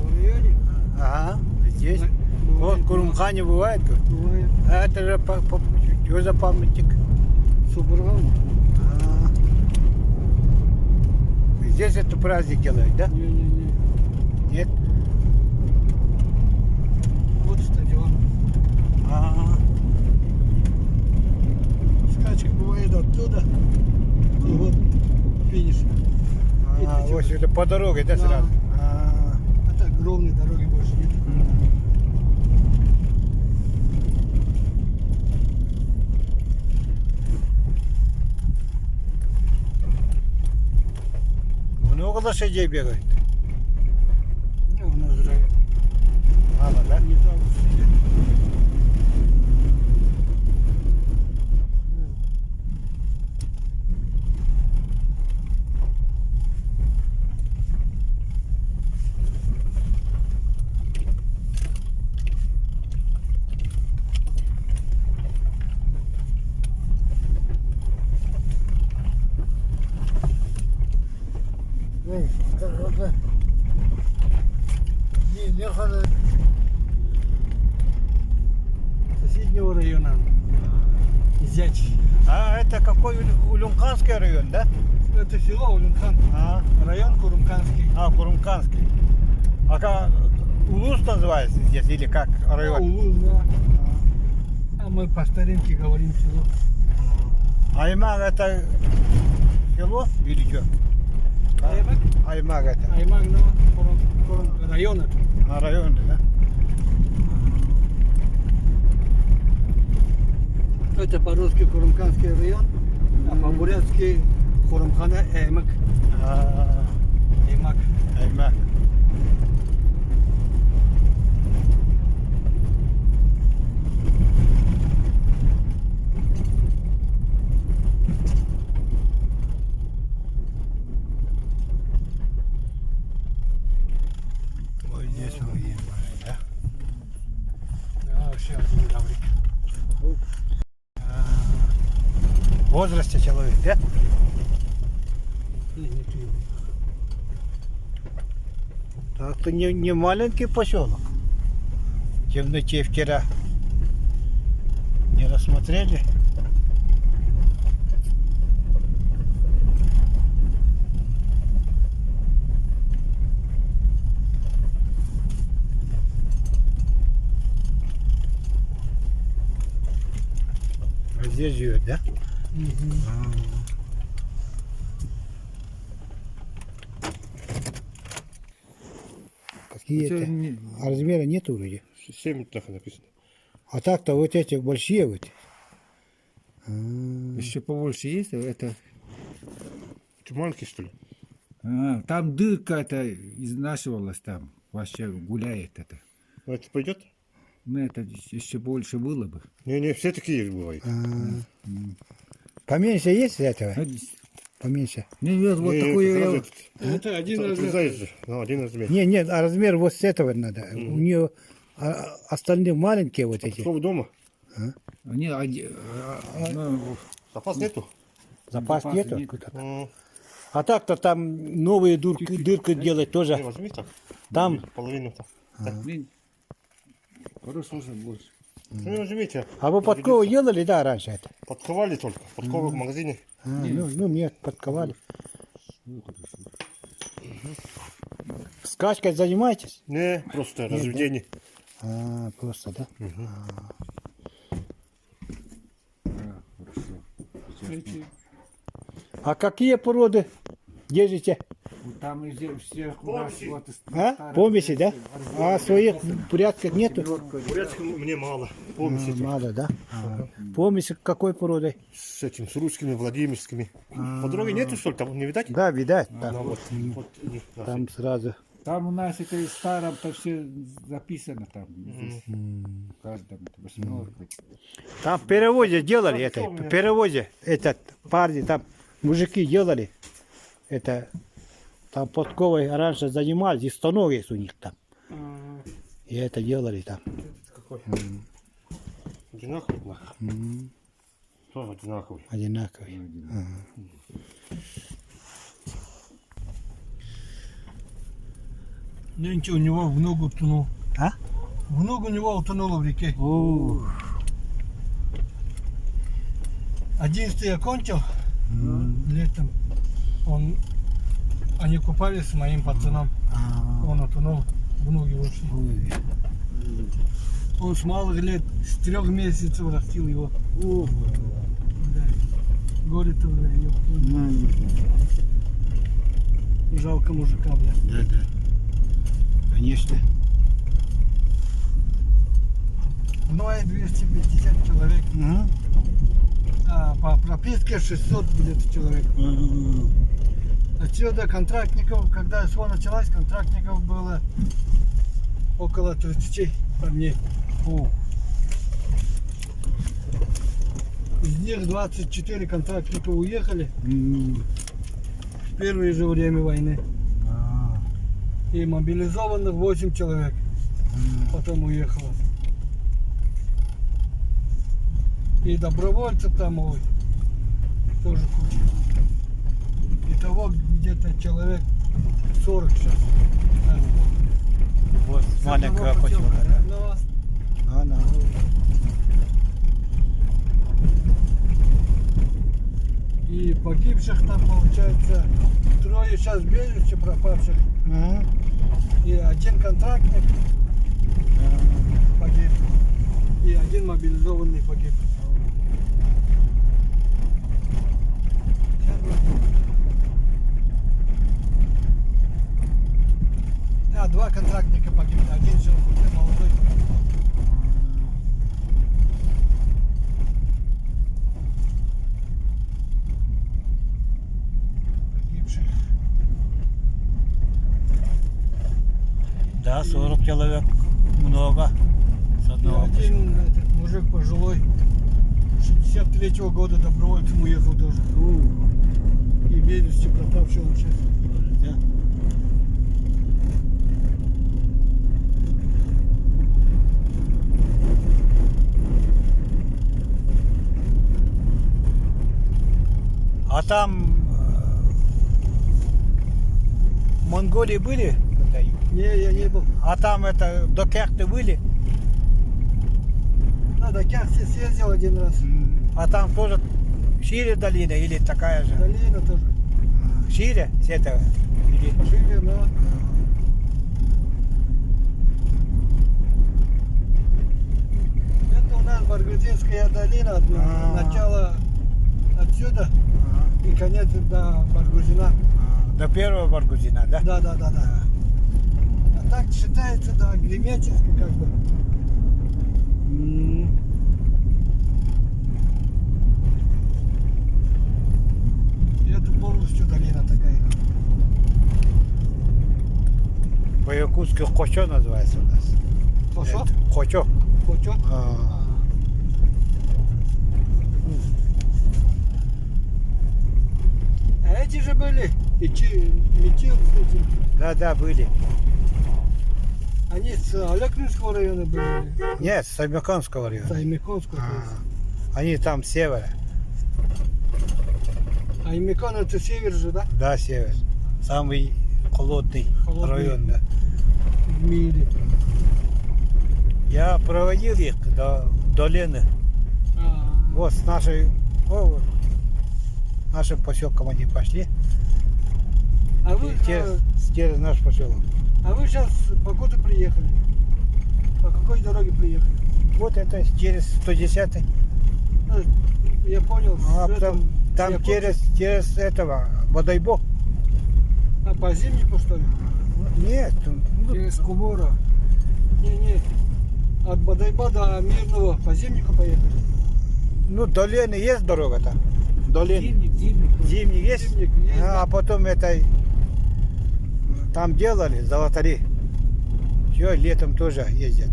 В районе Ага, здесь. бывает, Вот в Курумхане бывает. Говорит. бывает. А это же что за памятник? Субурган. А. Здесь это праздник делают, да? Не-не-не. Нет? Вот стадион. А, Скачек бывает оттуда. И вот финиш. вот сюда по дороге, да, Да. сразу? А, А так огромной дороги больше нет. много лошадей бегает. Не, у нас же Мало, да? не так уж сидят. Эй, как это? Ехали соседнего района. Зяч. А это какой Улюмканский район, да? Это село Улюнхан. А, Район Курумканский. Курумканский. А как Улус называется здесь или как район? Улус, да. А мы по старинке говорим село. Аймак это село или что? Аймак? Аймак это. Аймак, ну, район это. А район, да? Это по-русски Курумканский район, а по-бурятски Курумхана Аймак. А, Аймак. Аймак. Вот здесь мы едем, да? Да, вообще один гаврик. В возрасте человек, да? Не пью. Так-то не маленький поселок. В темноте вчера не рассмотрели. А здесь живет, да? Какие-то. А размера нет вроде. 7 так написано. А так-то вот эти большие вот. Еще побольше есть, это... Ты маленький, что ли? Там дырка-то изнашивалась там. Вообще гуляет это. А это пойдет? Ну, это еще больше было бы. Не, все такие бывают. Поменьше есть этого? Ну, Поменьше. вот Не, такой как раз я... этот. Это один Ты размер. знаешь же, ну, один размер. Нет, а размер вот с этого надо. У нее остальные маленькие вот эти. Что дома? Не, ну, Запас нету? Запас запаса нету? нет. А так-то там новые дырки делать Не, тоже. возьми так. Там, Половину так. блин, хорошо уже больше. Ну, возьмите. а вы подковы делали, да, раньше это? Подковали только. Подковы в магазине. Ну нет, подковали. Скачкой занимаетесь? Не, просто разведение. Просто, да? А какие породы держите? Там везде сверху у нас вот... Помеси, да? А своих порядков нету? Бурятского мне мало. Помните, Мало, да? Помеси какой породой? с этим, с русскими, владимирскими. По дороге нету, что ли? Там не видать? Да, видать. Ну, Да. вот у них, да. Там сразу. Там у нас это и старом-то все записано там. Здесь. В каждом это восьмерка. Там в перевозе делали это. В перевозе этот парни, там мужики делали. Это там подковой раньше занимались, и станок есть у них там. И это делали там. Какой? Одинаковый, нахуй. Тоже одинаковый. Одинаковые. Нынче у него в ногу утонул. А? В ногу у него утонуло в реке. 11 окончил летом. Он Они купались с моим пацаном. А, Он утонул, внуки ушли. ой. Он с малых лет, с 3 месяцев растил его. О, Да. Горе-то, бля, ёпта. ну, Жалко мужика, бля. да, да. Конечно. Ну, 250 человек. Мгм. А по прописке 600 где-то человек. Мгм. Отсюда контрактников, когда СВО началась, контрактников было около 30 парней. О, Из них 24 контрактника уехали м, в первое же время войны. а, И мобилизованных 8 человек потом уехало. И добровольцев там, ой, тоже куча. Итого где-то человек 40 сейчас. вот маленькая поселка, да. Ну, ну. И погибших там получается 3 сейчас без вести пропавших. Мгм. И 1 контрактник погиб. И 1 мобилизованный погиб. Да, 2 контрактника погибли. 1 жил молодой. Погибших. Да, 40 человек. Много. С И одного один этот мужик пожилой, 63-го года добровольцем уехал тоже. И без вести пропавший он сейчас. да. А там в Монголии были? Не, я не был. А там это до Кяхты были? До Кяхты съездил 1 раз. А там тоже шире долина или такая же? Долина тоже. Шире с этого? Или... Шире, но... Это у нас Баргузинская долина, начало отсюда и конец до Баргузина. До первого Баргузина, да? Да. А так считается до Гремячинска как бы. И это полностью долина такая. По-якутски Хочо называется у нас. Хорошо? Это Хочо. Хочо? А, А эти же были, и Мичил, кстати, да, были. они с Алекринского района были, Нет, с Самиконского с района. Аймеконского. Они там с севера. Аймекон это север же, да? Да, север. Самый холодный Холодный. район, да. В мире. Я проводил их до Лены. Вот с нашей, вот, нашим поселком они пошли. А вы, И через наш поселок. а вы сейчас покуда приехали? По какой дороге приехали? Вот это через 110-й. Ну, я понял. А с этого, потом с там Якутска. через этого Бодайбо. А по Зимнику, что ли? Нет, ну, Через Кумора. Не. От Бодайба до Мирного по Зимнику поехали. ну до Лены есть дорога там. До Лены. Зимник. Зимний есть? Зимник есть, да. А потом это там делали, золотари. Все, летом тоже ездят.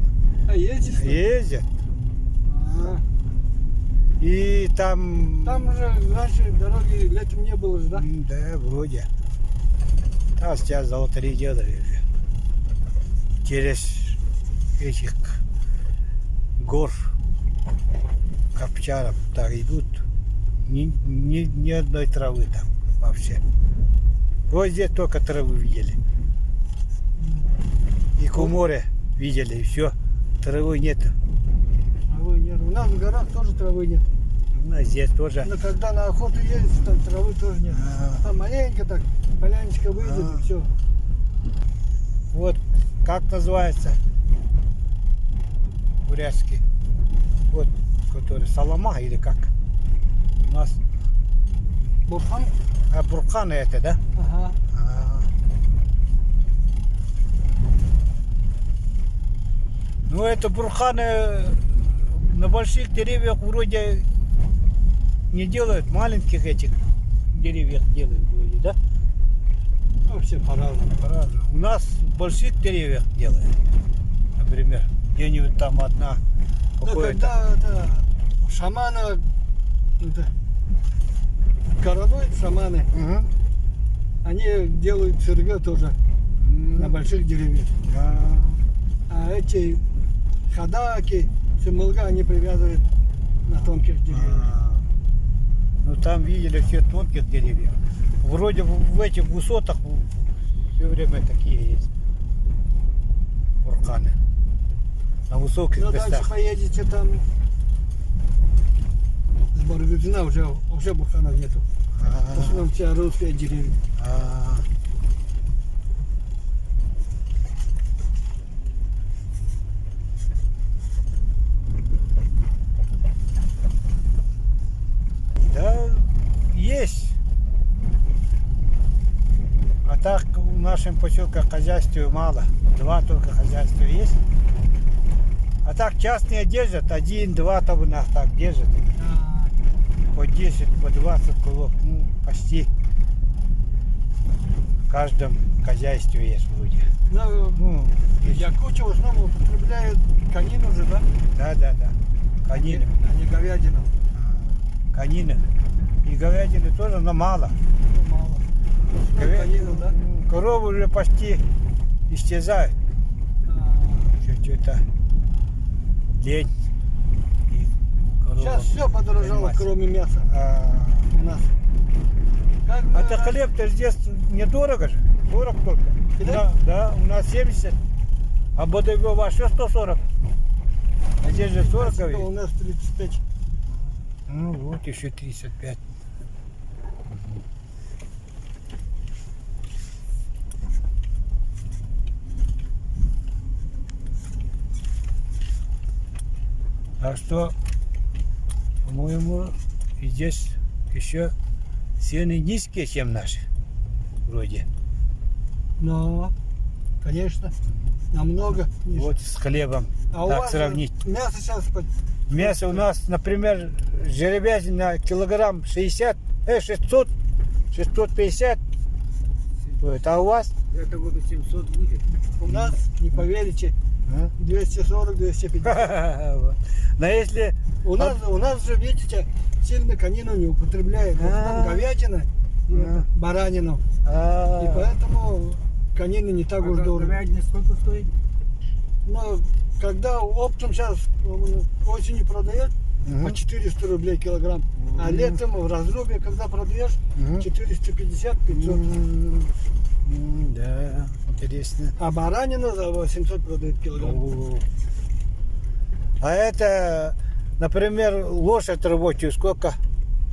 А ездишь? что ли? Ездят. А, И там... Там уже раньше дороги летом не было же, да? Да, вроде. А сейчас золотари делали уже. Через этих гор Копчаров так идут. Ни одной травы там вообще. Вот здесь только травы видели. И Куморе видели, и все. Травы нету. Травы нет. У нас в горах тоже травы нет. Ну, здесь тоже. Но когда на охоту ездишь, там травы тоже нет. Там маленько так, полянечка выйдет и все. Вот, как называется? Бурятский. Вот, который Салама или как? У нас. Бурхан? Бурканы это, да? Ага. Ну, это бурханы на больших деревьях вроде не делают, маленьких этих деревьев делают вроде, да? Ну, все по-разному. По-разному. У нас в больших деревьях делают, например, где-нибудь там одна Ну, какое-то. когда это, шамана, это, коронуют шаманы, Мгм. они делают цирга тоже на больших деревьях. А, А эти хадаки, симулга, они привязывают на тонких деревьях. Ну там видели все тонких деревьев. Вроде в этих высотах все время такие есть бурканы. На высоких Но дальше местах. поедете, там с Баргузина уже бурханов нету. В основном все русские деревья. А. Да, есть. А так в нашем поселке хозяйства мало. 2 только хозяйства есть. А так частные держат, 1-2 там у нас так держат. По 10, по 20 кулов, ну почти в каждом хозяйстве есть вроде. Но Ну, есть. якуты в основном употребляют конину же, да? Да. Конины. А не говядину. Конины. И говядины тоже, но мало. Ну, мало. Ну, конину, да? Коровы уже почти исчезают. Что-то лень. И корова Сейчас все подорожало, занимается. кроме мяса А, у нас. Как а бы то хлеб-то здесь недорого же. 40 только. Да? Да, у нас 70. А Бодайго вообще 140. А здесь же 40 у говорит. нас 35. Ну вот еще 35. Так что, по-моему, и здесь еще цены низкие, чем наши. Вроде. Но, конечно, намного ниже. Вот с хлебом. А у так вас же сравнить. мясо сейчас Мясо у нас, например, жеребятина килограмм 650. 650. Вот. А у вас? Это года 700 будет. у нас, не поверите, А? 240-250. Вот. Но если... У нас же, видите, сильно конину не употребляют. В основном говядина и это, баранину. И поэтому конины не так уж дорого. Говядина сколько стоит? Но когда оптом сейчас осенью продает по 400 рублей килограмм, а летом в разрубе, когда продаешь, 450-500. Да, интересно. А баранина за 800 продают килограмм. О. А это, например, лошадь рабочую сколько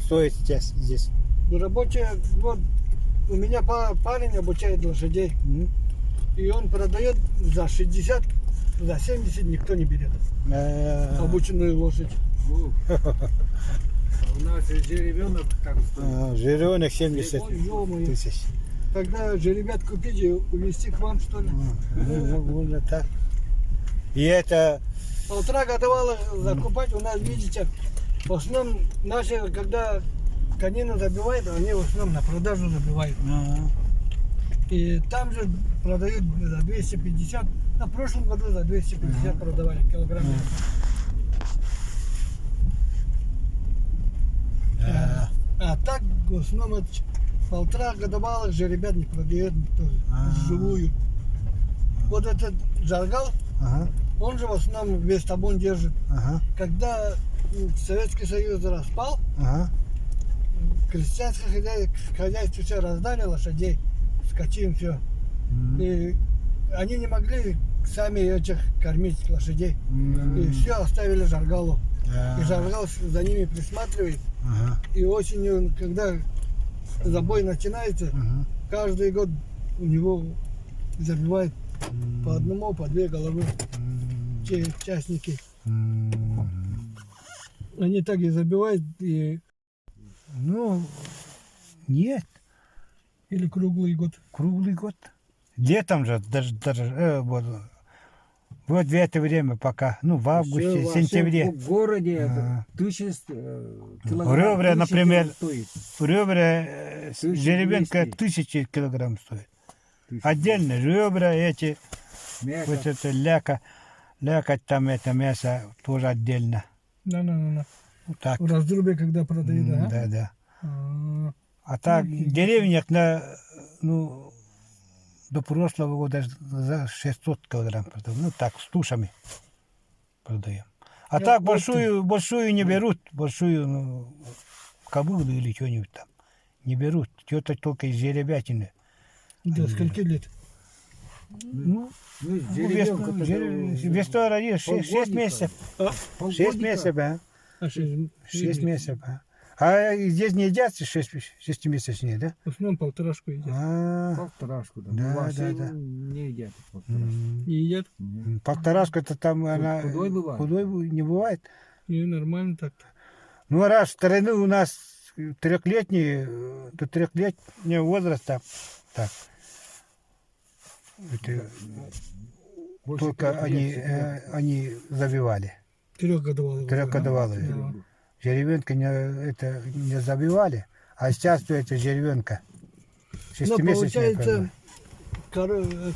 стоит здесь? Ну, рабочая, вот у меня парень обучает лошадей, и он продает за 60, за 70 никто не берет обученную лошадь. У нас жеребенок так стоит. Жеребенок 70 Ой, ё-моё. тысяч. Когда же ребят купить и увезти к вам, что ли? Ну, можно так. И это... 1,5 годовало закупать, у нас, видите, в основном наши, когда конину забивают, они в основном на продажу забивают. И там же продают за 250, на прошлом году за 250 продавали килограмм. А так, в основном, 1,5 годовалых же ребят не продает никто живую. Вот этот жаргал, Ага, он же в основном весь табун держит. ага, Когда Советский Союз распал, ага. крестьянское хозяйство все раздали, лошадей, скотин, все. И они не могли сами этих кормить лошадей. И все оставили жаргалу. И Жаргал за ними присматривает. Ага. И осенью, когда забой начинается, каждый год у него забивают по одному, по две головы те частники. Они так и забивают, и... Ну, нет, или круглый год. круглый год. Летом же, вот в это время пока, ну, в августе, Всё, сентябре. В городе Ага. 1000 килограмм. Ребра, 1000 например, стоит. ребра, 1200. жеребенка 1000 килограмм стоит. 1000. Отдельно ребра эти, Мясо. вот это лякоть там, это мясо тоже отдельно. Да. Вот так. В раздрубе, когда продают, да? Да, да. А, А так, в деревнях ну, до прошлого года за 600 килограмм продаем. Ну так, с тушами продаем. А Я так вот большую не берут, большую, ну, кобылу или что-нибудь там. Не берут. Что-то только из жеребятины. до скольки лет? Ну, Жеребенка-то весной родилась, 6 полгодика. месяцев. Полгодика. 6 месяцев, а? А 6 месяцев, а? А здесь не едят 6-месячные, да? В основном полторашку едят. А, Полторашку, да. Да, Ну, вообще да. не едят полторашку. Не едят? Нет. полторашка это там она Худой бывает. худой не бывает. И нормально так-то. Ну раз стороны у нас трехлетние до трехлетнего возраста, так, это Больше только 3 лет, они забивали. Трехгодовалый. Трехгодовалые. Да. Жеребенка это не забивали, а сейчас то это жеребенка. Но Шестимесячная, получается,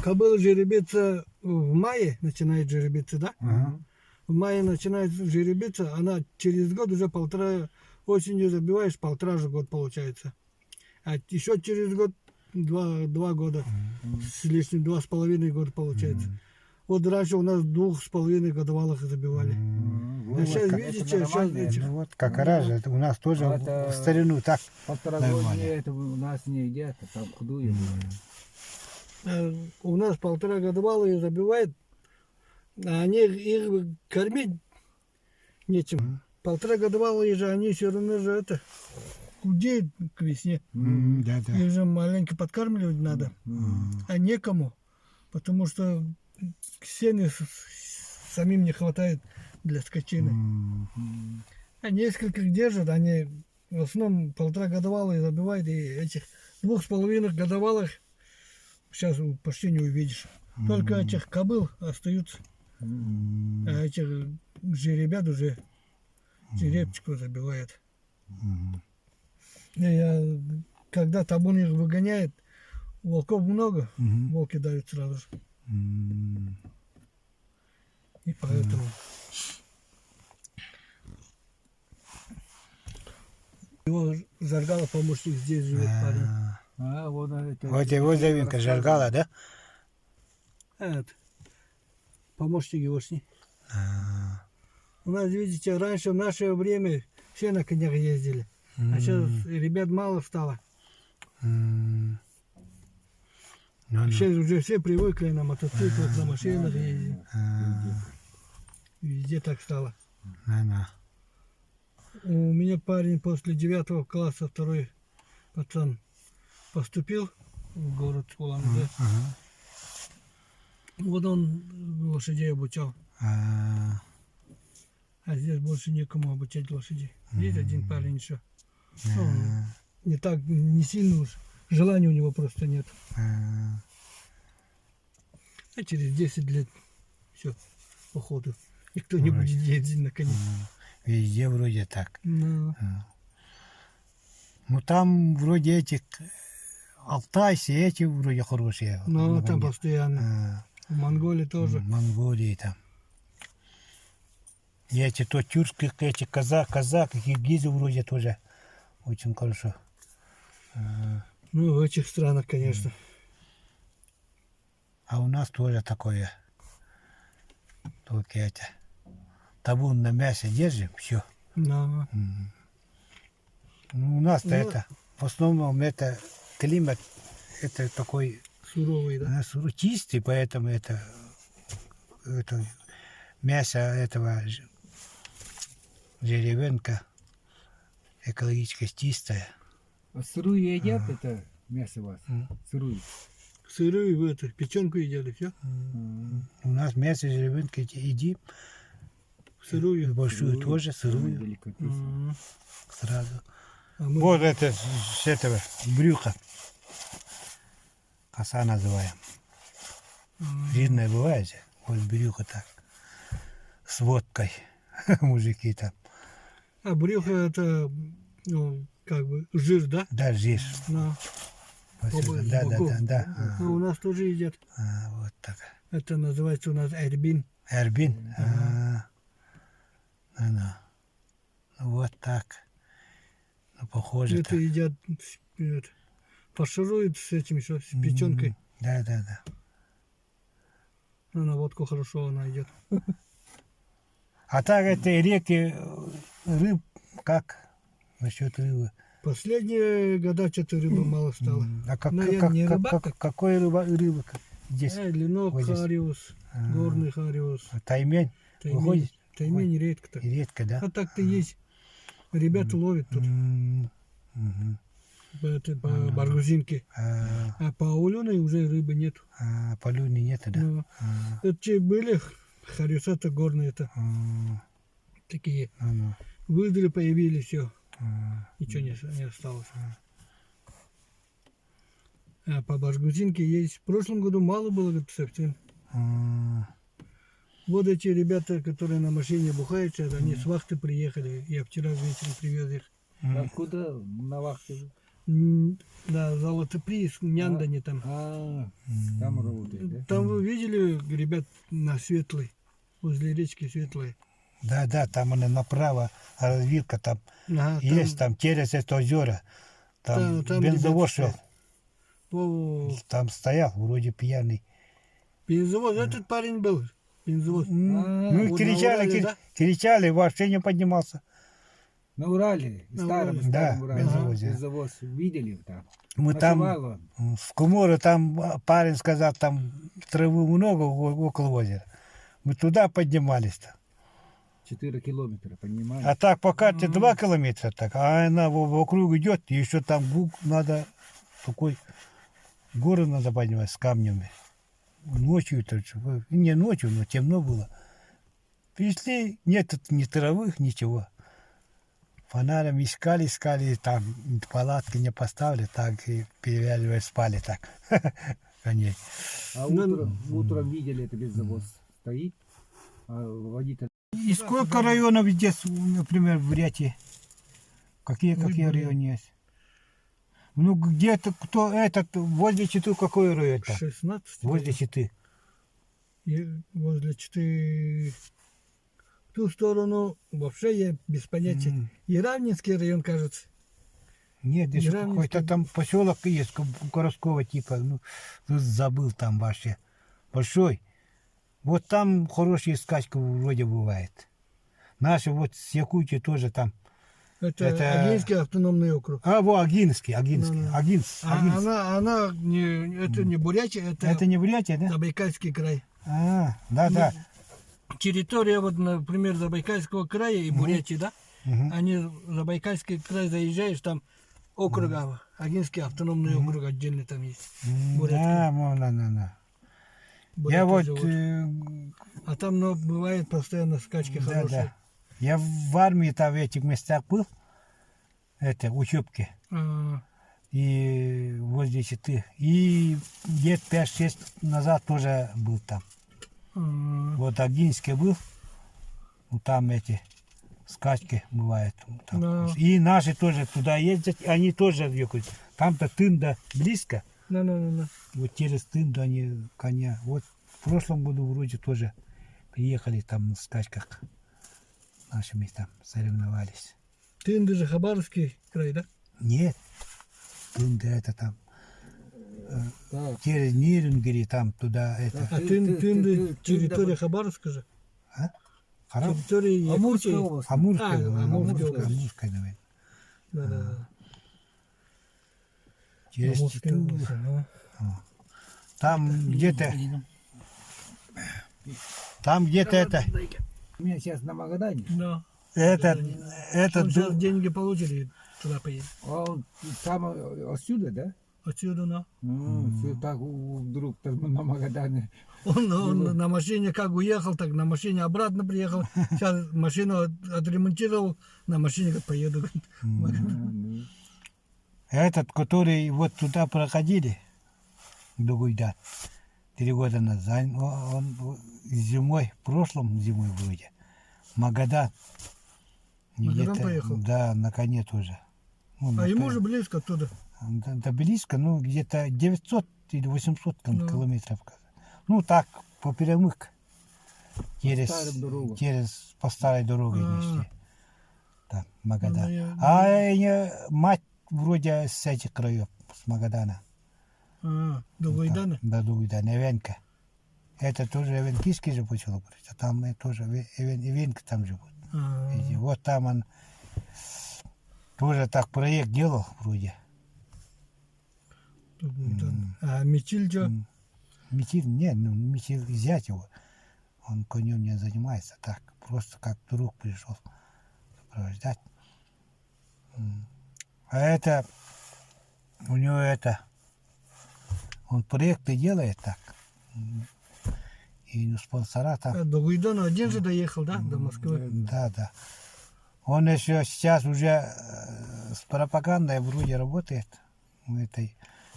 кобыла жеребится в мае, начинает жеребиться, да? Ага. В мае начинает жеребиться, она через год уже полтора, осенью забиваешь, полтора же год получается. А еще через год, два года, с лишним 2,5 года получается. Вот раньше у нас 2,5 годовалых забивали. Вот, А сейчас, это видите, сейчас нормально, этих... Ну вот как раз это у нас тоже Это- в старину так. Полторагодние Нормально. это у нас не едят, а там худые бывают. У нас 1,5 годовалые забивают, а они их кормить нечем. 1,5 годовалые же, они все равно же это худеют к весне. Да. Их же маленько подкармливать надо, а некому, потому что сена самим не хватает для скотины. А несколько держат, они в основном 1,5 годовалые забивают, и этих 2,5 годовалых сейчас почти не увидишь. Только этих кобыл остаются, а этих жеребят уже жеребчиков забивают. И, когда табун их выгоняет, волков много, волки дают сразу же. И поэтому... Его Жаргала помощник здесь живет парень. А, вот это. Вот его зовинка Жаргала, да? Этот, помощник его с ней. У нас, видите, раньше в наше время все на конях ездили. А сейчас ребят мало стало. Ну, Сейчас уже все привыкли на мотоциклах, на машинах ездить. Везде так стало. У меня парень после 9 класса, второй пацан, поступил в город Улан-Удэ. Вот он лошадей обучал. А здесь больше некому обучать лошадей. Есть один парень еще. Он не так, не сильно уж. Желания у него просто нет. А через 10 лет все, походу. Никто не будет ездить на коне. Везде вроде так. Ну, Ну там вроде этих алтайцы, эти вроде хорошие. но На там коне. постоянно. В Монголии тоже. В Монголии там. И эти то тюркские, эти казак, киргизы вроде тоже очень хорошо. Ну, в этих странах, конечно. А у нас тоже такое. Только это. Табун на мясе держим, все. Но, Ну, у нас-то Ну, это, в основном это климат, это такой суровый, да. чистый, поэтому это мясо этого деревенка, экологически чистая. А сырую едят это мясо у вас? Сырую. Сырую в это, печенку едят, и все. У нас мясо деревенки едим, Сырую. большую тоже, сырую, Деликатесен. сразу. А мы Вот это с этого брюха. Коса называем. Жирная бывает же. Вот брюхо так. С водкой. Мужики там. А брюхо это, ну, как бы жир, да? Да, жир. На. Вот Оба сюда. Да, боков. да. А у нас тоже едят. Вот так. Это называется у нас эрбин. Эрбин. Ну, вот так. Ну, похоже. Это едят, это, фаршируют с этим еще, с печенкой. Да. На водку хорошо она идет. А так это реки, рыб, как насчет рыбы? Последние года что-то рыбы мало стало. А Наверное, не рыбак. какой рыба здесь? Ленок, вот здесь? хариус, горный хариус. Таймень выходит? Таймень редко так. Редко, да? А так-то есть. Ребята ловят тут. По Баргузинке. А по Улюной уже рыбы нет. По люне нет, да? Ну, это те были хариуса-то горные, это такие. Выдры появились, все. Ничего не осталось. А по Баргузинке есть. В прошлом году мало было говорит, совсем. Вот эти ребята, которые на машине бухают, сейчас, они с вахты приехали. Я вчера вечером привез их. Откуда на вахте? Да, золотой приз, Няндане там. Там работает, да? Там вы видели, ребят, на Светлой, возле речки Светлой. Да, там она направо, развилка там Ага, есть, там через это озеро. Там бензовоз шел. Там стоял, вроде пьяный. Бензовоз, этот парень был. Бензовоз. Мы вот на Урале, кричали, вообще не поднимался. На Урале, На старом Урале. Да, Урале. бензовозе. Бензовоз видели там? Мы там Ночевал он. в Куморе, там парень сказал, там травы много около озера. Мы туда поднимались-то. 4 километра, понимаешь? А так по карте 2 километра, так, а она вокруг идет, и еще там надо такой гору надо поднимать с камнями. Ночью-то, не ночью, но темно было. Пришли, нет тут ни травы, ничего. Фонарем искали, там палатки не поставили, так и перевязывали, спали так. Коней. А утром видели, это бензовоз стоит, а водитель... И сколько районов здесь, например, в Бурятии? Какие районы есть? Ну, где-то, кто этот, возле Читы какой район-то? 16. Возле Читы. И возле 4. В ту сторону вообще я без понятия. Яравнинский район, кажется. Нет, здесь Яравнинский. какой-то там поселок есть, городского типа, ну, забыл там вообще. Большой. Вот там хорошие скачки вроде бывает. Наши вот с Якутии тоже там. Это Это- Агинский автономный округ. А, во, Агинский. Ну. Агинск. Она это не Бурятия, это Это не Бурятия, да? Забайкальский край. Да. Территория, вот, например, Забайкальского края и Бурятии, да? Мгм. Они в Забайкальский край заезжаешь, там округа, Агинский автономный округ отдельный там есть. Бурятия. На. Буряты Я вот, живут. А там, ну, бывает постоянно скачки хорошие. да. Я в армии там в этих местах был, это, учебки, А, и возле Читы. И лет 5-6 назад тоже был там. Вот Агинский был, ну, там эти скачки бывают. Там. Да. И наши тоже туда ездят, они тоже в Якутии. Там-то Тында близко, на. вот через Тынду они коня. Вот в прошлом году вроде тоже приехали там на скачках. Нашими там соревновались. Тынды же Хабаровский край, да? Нет, Тында это там Так. через Нирингери там туда это. А Тынды, Тынды, территория Тында- Хабаровска же. Харам? Территория Амурская Якутии. область. Амурская, Амурская область. Амурская, наверное. Да. Через Амурская Читу. область, ага. Там где-то это. У меня сейчас на Магадане. Да. Это Он сейчас деньги получили, туда поедет. А он там отсюда, да? Отсюда, но. Все так вдруг там на Магадане. Он на машине как уехал, так на машине обратно приехал. Сейчас машину отремонтировал, на машине как поеду. этот, который вот туда проходили, до Гуйда, 3 года назад, он зимой, прошлом зимой вроде, Магадан. Магадан поехал? Да, на коне тоже. Ну, А ему же близко оттуда. Да, близко, ну где-то 900 или 800 Ну. километров. Ну так, по перемык. старым дорогам. По старой дороге нести. Так, Магадан. Ну, Мать вроде с этих краев, с Магадана. До Гуйдана. Да, до Гуйдана, Эвенка. Это тоже эвенкийский же поселок, а там тоже Эвенка там живут. И вот там он тоже так проект делал вроде. А Мичиль что? Митиль, нет, ну Митиль зять его. Он конем не занимается, так, просто как друг пришел сопровождать. А это, у него он проекты делает так. И спонсора там. До Гуйдана один же доехал, да, до Москвы? Да, да. Он еще сейчас уже с пропагандой вроде работает.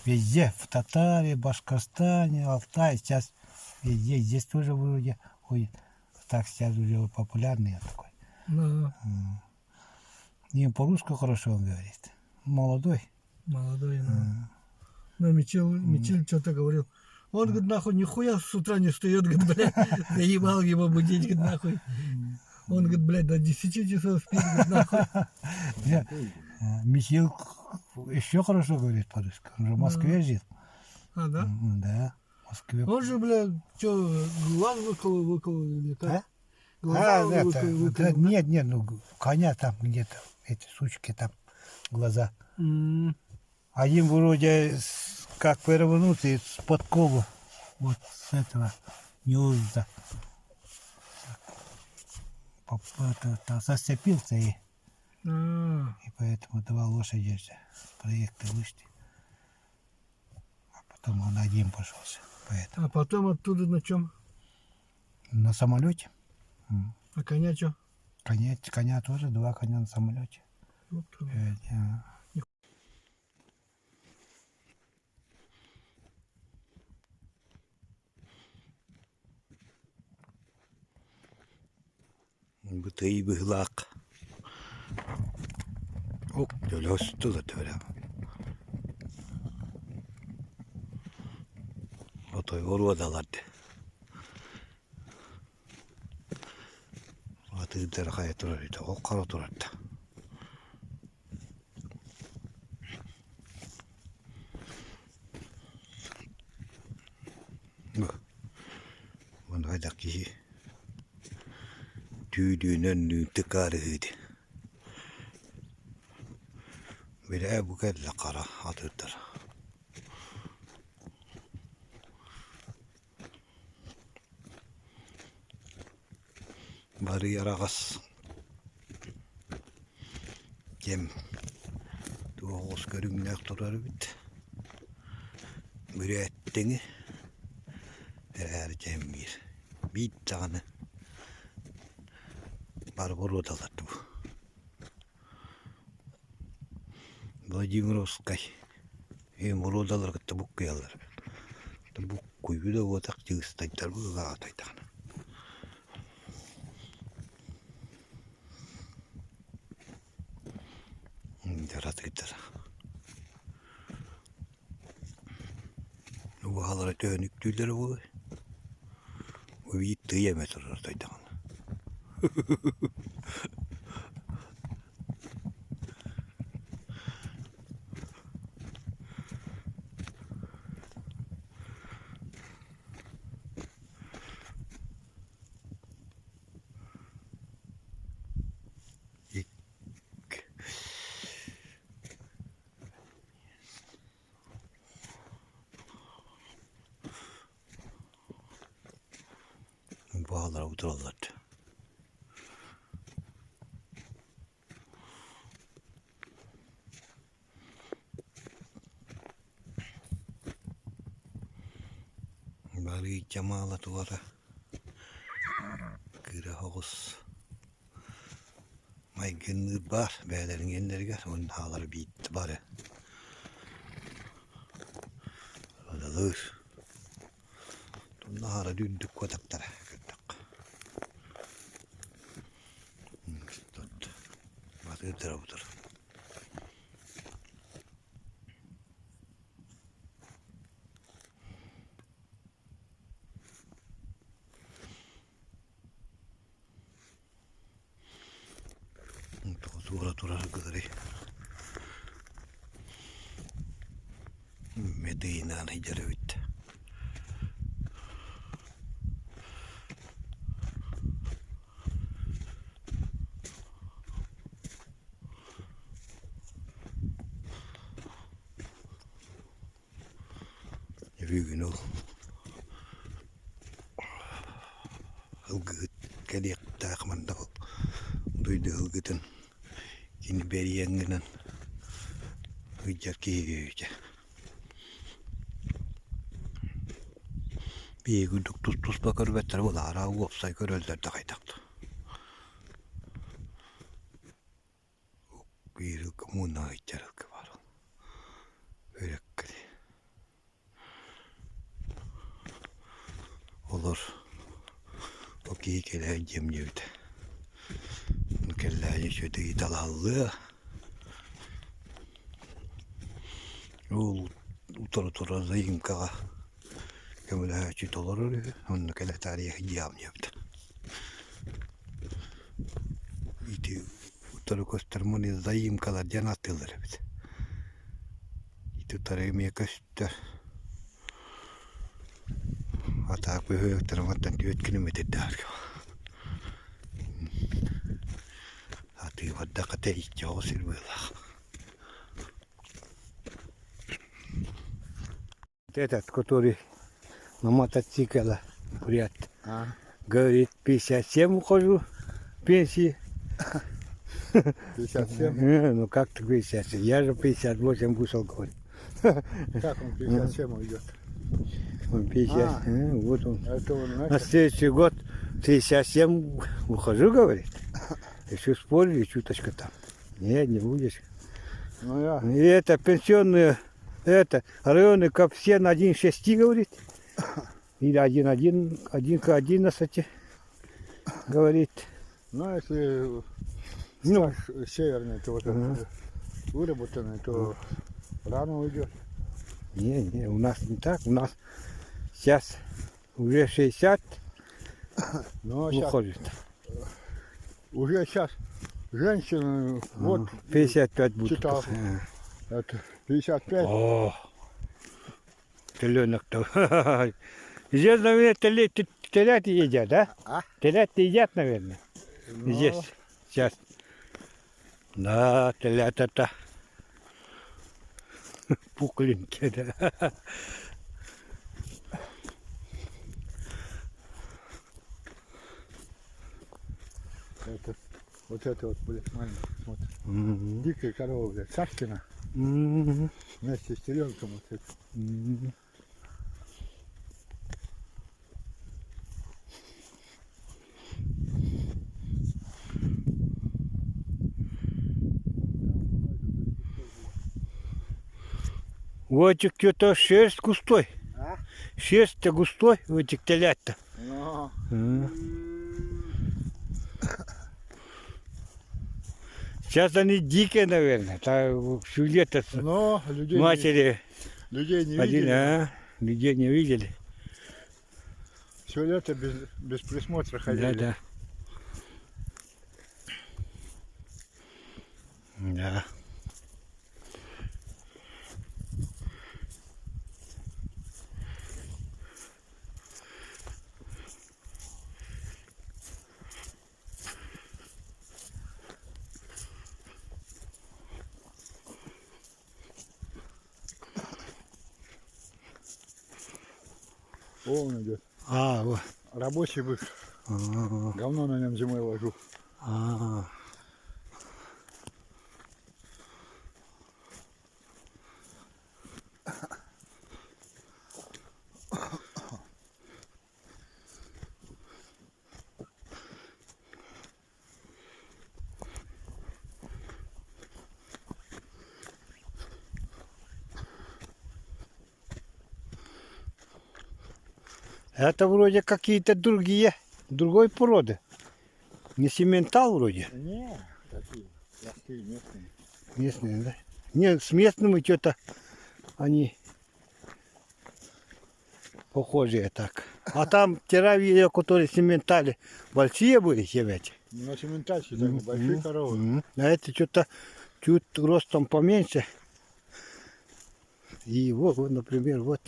Везде, в Татаре, Башкортостане, Алтае, сейчас везде, здесь тоже вроде ходит. Так сейчас уже популярный такой. Да. И по-русски хорошо он говорит. Молодой. Молодой, да. Но Мичиль что-то говорил. Он, говорит, нахуй, нихуя с утра не встает, говорит, блядь, заебал его будить, говорит, нахуй. Он, говорит, блядь, до 10 часов спит, говорит, нахуй. Михаил еще хорошо говорит по-русски. Он же в Москве жил. А, да? Да, в Москве. Он же, блядь, что, глаз выколол или как? А? Глаза Да, нет, ну, коня там где-то, эти сучки там, глаза. А им вроде как перевернуться из подкова, вот с этого неузда. Зацепился и поэтому 2 лошади же проекты вышли. А потом он один пошелся. Поэтому. А потом оттуда на чем? На самолете. А коня что? Коня тоже, 2 коня на самолете. Бытый быглак. Оп, löstü da öyle. Otoy oradalardı. Atı kaya turardı. O kara turardı. Bunu haydaki tüydüğünün tıkarıydı. Bir bu kadar kara atıdır. Bari yarağız. Jem. Tuğuz görünmek turar bit. Bir ettini. Her jem bir tane. Bari burada da bu. Владимировской и муродалар табук кыялар. Табук куйбуда вот так жыгыстайдар буга атайдан. Жаратыйдар. Bu halara tönüktüler bu. Bu bir tıyemez ortaydan. Bağlara otururlar. Bari Jamala tuara. Kira hoğuz. May günlük var. Beylerin genleri var. Onun hağları bitti bari. Öyle Nahara dündük kodaktara. Batı tarafıdır. Tura kadar. Medina'nın hicret bitti. Gün ol. Hılgıt geliyor takmanda ol. Duydu hılgıtın. Yine beri yenginin. Hıcak giyece. Bir gündük tuz bakır vetter bu da ara olsay körözler de kaytaktı. Bir kumuna içerik var. Böyle kedi. Olur. O ki kele cemiyeti. Kelle şöyle italallı. O utar zayım kağa. Kömüle çit olur. Onun kelle tarihi cemiyeti. İti utar göstermeni zayım kadar cennet yıldır bit. İti tarihimi göster. Hatta bu höyüklerimden 4 kilometre der. Hatta wadda kate iço silbela. Этот, который на мотоцикле, говорят, говорит, 57 ухожу, пенсии. 57? Ну как ты 57? Я же 58 вышел год. Как он 57 уйдет? Он 50, вот он. Это он На начал. следующий год 57 ухожу, говорит. Еще спорили чуточку там. Нет, не будешь. Ну я. И это пенсионные, это районы как все на 1,6 говорит. Или 1 к 11 говорит. Ну если Ну, северный, то вот выработанный, то рано уйдет. не, у нас не так. У нас сейчас уже 60 Но сейчас, уходит. уже сейчас женщины, вот 55 будет. читал. Это 55. О, теленок-то. Здесь, наверное, телят едят, да? А? Телят едят, наверное. Ну, Здесь, сейчас. Да, телята-то. Пухленькие, да. это, вот это вот, блядь, маленький, смотри. Мгм. Дикая корова, блядь, Сашкина, Мгм. вместе с теленком вот это. Мгм. У этих что-то шерсть густой. А? Шерсть-то густой у этих телят-то. Но Сейчас они дикие, наверное. Всю лето людей, матери людей не один, видели. людей не видели. Все лето без присмотра ходили. Да. Да. О, он идет. Вот. Рабочий бык. А, Говно на нем зимой ложу. а. Это вроде какие-то другой породы. Не сементал вроде. Не, такие простые местные. Местные, да? Не, с местными что-то они похожие так. А там терравии, которые сементали, большие были эти. На сементальщике такие большие коровы. А это что-то чуть ростом поменьше. И вот, например, вот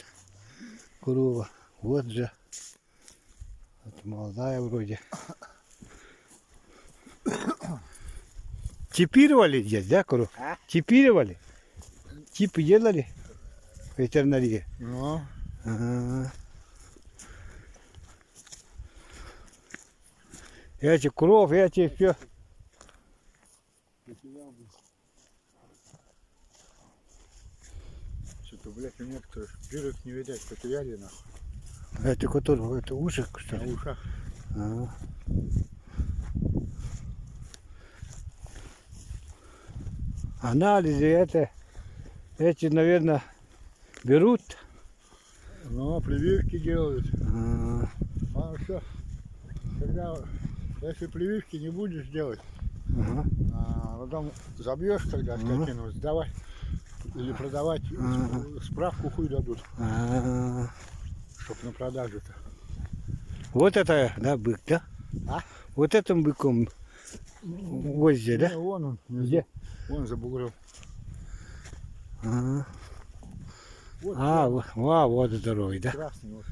корова. Вот же. Вот молодая вроде. Чипировали здесь, да, коров? А? Чипировали? Чипы делали в ветеринарии? Ну, Ага. Эти коров, эти все. что-то, блядь, у некоторых жирок не видать, потеряли нахуй. Эти которые, это уши, что На ли? ушах. Ага. Анализы эти, наверное, берут. Ну, прививки делают. Ага. А все, когда, если прививки не будешь делать, Ага. а потом забьешь, когда скотину, сдавать или продавать, справку хуй дадут, Ага. чтоб на продажу-то. Вот это, да, бык, да? А? Вот этим быком возите, Не, да? вон он, внизу. Где? Вон за бугром. Ага. Вот, Вот здоровый, да? красный, вот,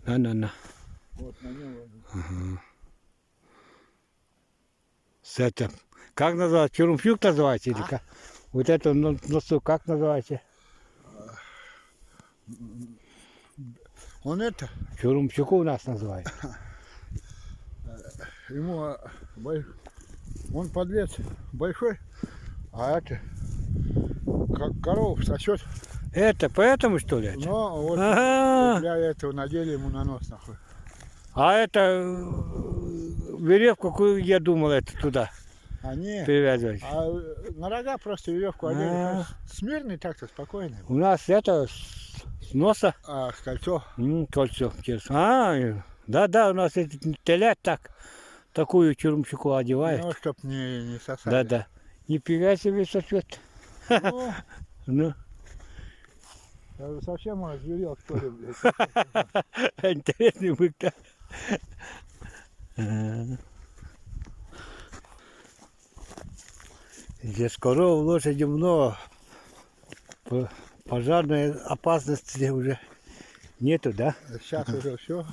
На. вот на нем. С этим. Как называется? Чурумчук называется или как? Вот это носу как называется? Он это, Чурумчуку у нас называют. ему, он подлец большой, а это, как коров сосет. Это поэтому что ли? это? Но вот Ага. для этого надели ему на нос нахуй. А это веревку, какую я думал, это туда Они, перевязывать. на рога просто веревку одели. Смирный так-то, спокойный. У нас это с носа А кольцо, кольцо. Да, у нас эти телят такую чурумчуку одевают. ну, чтоб не сосали. Да. Нифига себе сосет. Ну, Ну, я же совсем озверел, что ли, блядь. интересный бык, да? Здесь коров, лошади много. Пожарной опасности уже нету, да? Сейчас уже все.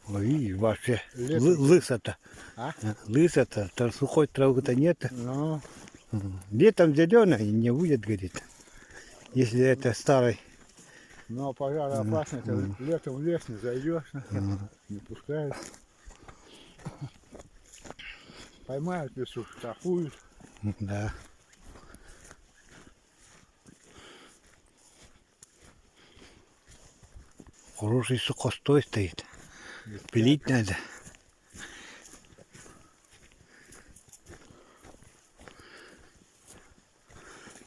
Ой, видишь, вообще Лес. лысо-то. А? Лысо-то, там сухой травы-то нет. Ну, Летом зеленая не будет, говорит. Если это старый. но пожар опасный, ты летом в лес не зайдешь, не пускают. Поймают в лесу, штрафуют. Да. Хороший сухостой стоит. Пилить надо.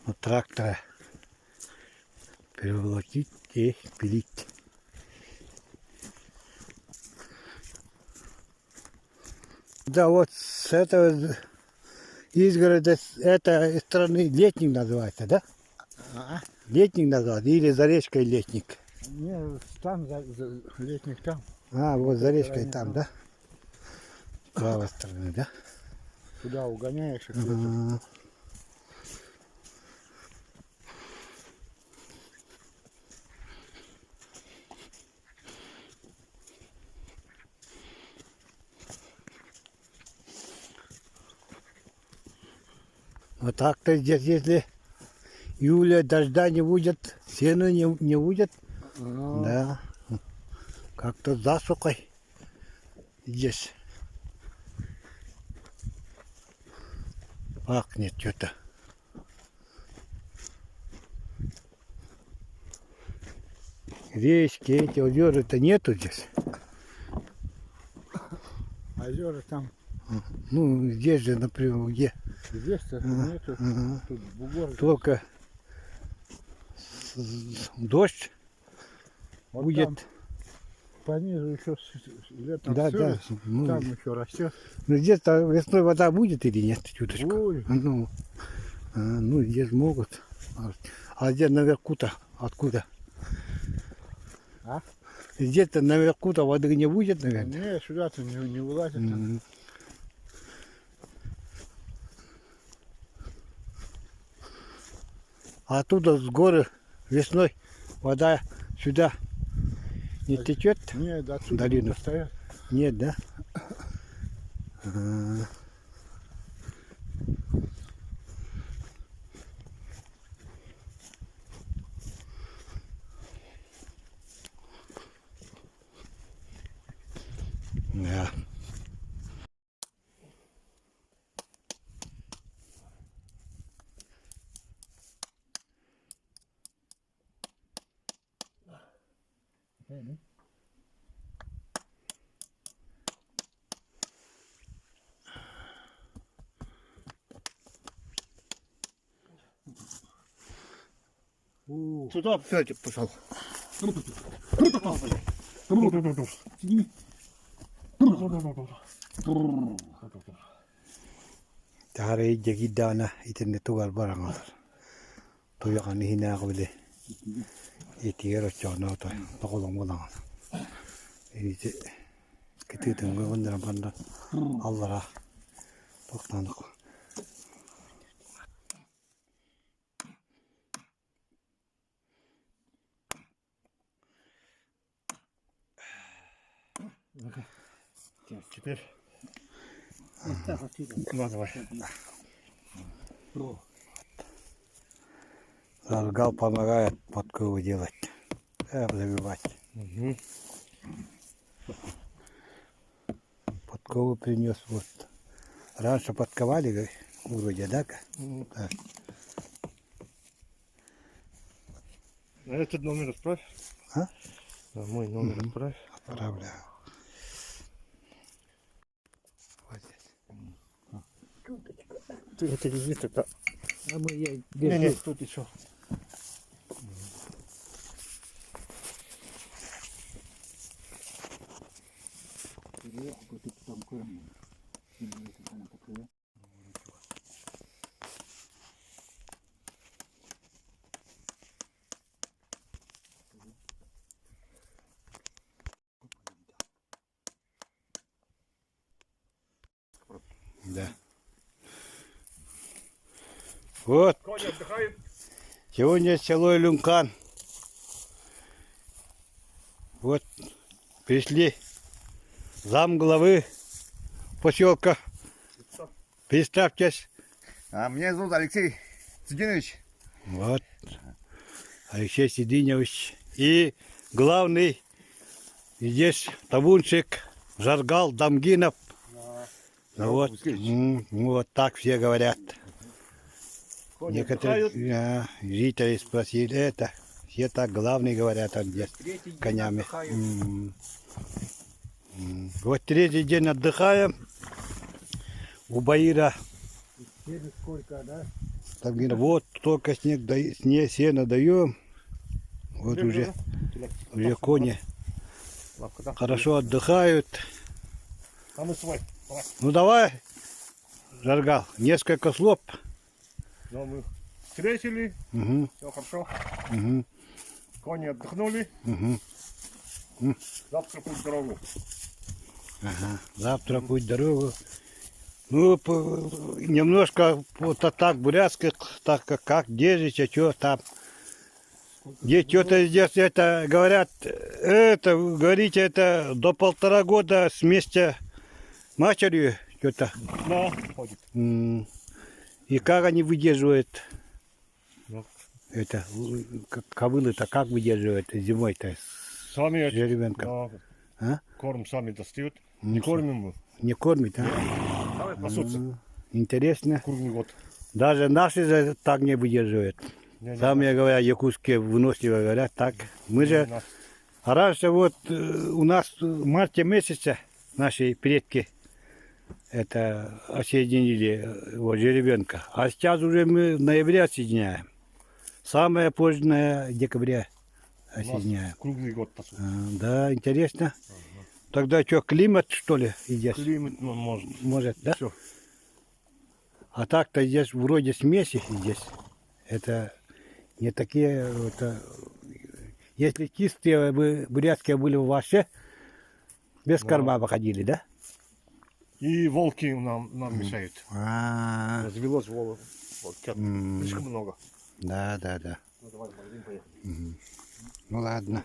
Вот трактора переволокить и пилить. Да, вот с этого изгорода, этой страны летник называется, да? Летник называется, или за речкой летник. Не, там летник там. А, вот за речкой стороне там, там. да? С правой стороны, да? Туда угоняешь их. Ага. Вот так-то здесь, если июля дождя не будет, сена не будет, Ну, да, как-то засухой здесь пахнет что-то. Речки, эти озера-то нету здесь. озера там. Ну, здесь же, например, где Здесь-то нету. Тут бугор. только дождь Вот будет. там пониже еще летом Да, да. сырость, Ну, там еще растет. ну, где-то весной вода будет или нет, чуточку? Ой, Ну, здесь могут. А где наверху-то? Откуда? А? Где-то наверху-то воды не будет, наверное. не, сюда-то не вылазит. Мгм. А оттуда с горы весной вода сюда не течет? Нет, отсюда Долину. не стоят. Нет, да? А. Да. Сюда опять пошел. Tahari jagidana itenne tugal barangal. Tuyakan hina ko bile. Itiro chono to pakulong mo lang. Iti kititeng ko ndara banda. Allah ra. Paktan ko. Теперь. Ну, давай. Заргал помогает подкову делать. Забивать. Угу. Подкову принес вот. Раньше подковали вроде, да? Так. А этот номер отправь. А? Да, мой номер отправь. Отправляю. Вот здесь. Ты это вези тогда. А мы я Не, тут еще. Да. Вот. Кони отдыхают. Сегодня село Илюмкан. Вот пришли замглавы поселка. Представьтесь. А меня зовут Алексей Цидинович. Вот. Алексей Сидинович. И главный здесь табунщик Жаргал Дамгинов. Ну вот, вот так все говорят. Кони Некоторые отдыхают. жители спросили это. Все так главные говорят, он здесь конями. Вот третий день отдыхаем. У Баира. сколько, да? Там говорят, вот только снег, сено даем. Вот уже кони Лапка, да? хорошо отдыхают. А мы свой. Давай. Ну давай, Жаргал, несколько слов. Ну, мы встретили. Угу, Все хорошо. угу, Кони отдохнули. угу. Завтра путь в дорогу. Ага. Завтра путь дорогу. Ну, немножко вот так бурятских, так как держите, что там. Где что-то здесь это говорят, это, вы говорите, это до 1,5 года вместе матерью что-то. Да, ходит. И как они выдерживают Ну, это, ковылы-то как выдерживают зимой-то? сами Жеребенка. да, А? корм сами достают. Ну, Не кормим мы. Не кормит, а? Сами пасутся. Интересно. Круглый год. Даже наши же так не выдерживают. Не, Сами говорят, якутские выносливо говорят так. Мы же, нас. а раньше вот у нас в марте месяце наши предки это осоединили вот жеребенка. А сейчас уже мы в ноябре отсоединяем. Самое позднее декабря осенняя. Круглый год посуд. Да, интересно. Тогда что, климат, что ли, здесь? Климат, ну, может. Может, да? Всё. А так-то здесь вроде смеси здесь. Это не такие... Это, если чистые бы бурятские были вообще, без корма выходили, да? И волки нам мешают. А, Развелось волков. Слишком много. да. Ну, давай в магазин поехали. Ну ладно.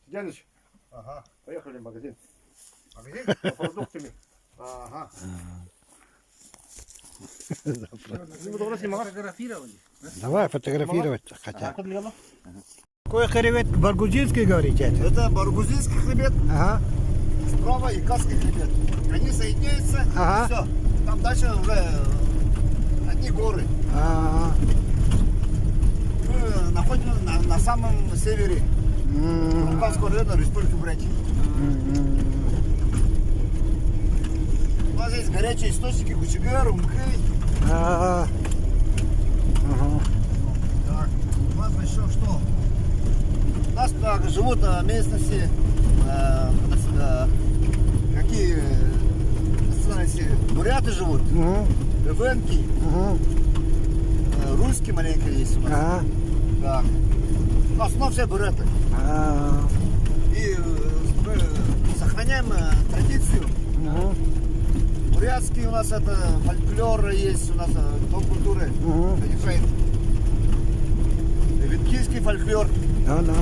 Дядыч, Ага. поехали в магазин. Магазин? За продуктами. Ага. Ну, добро снимала. Фотографировали? Давай фотографировать хотя. Так, отмела. Какой хребет? Баргузинский, говорите? Это? Это баргузинский хребет, Ага. справа и Касский хребет. Они соединяются, Ага. все. Там дальше уже одни горы. А, Мы находимся на самом севере Кавказского района Республики Бурятия. У нас есть горячие источники Кучегар, Умкей. Ага. Так, у нас еще что? У нас так живут местности, какие национальности? Буряты живут, эвенки, русские маленько есть у нас. Ага. Так. В основном все буряты. А, И мы сохраняем традицию. ага. Бурятский у нас это фольклор есть, у нас дом культуры. Изучает. Венкийский фольклор. Да.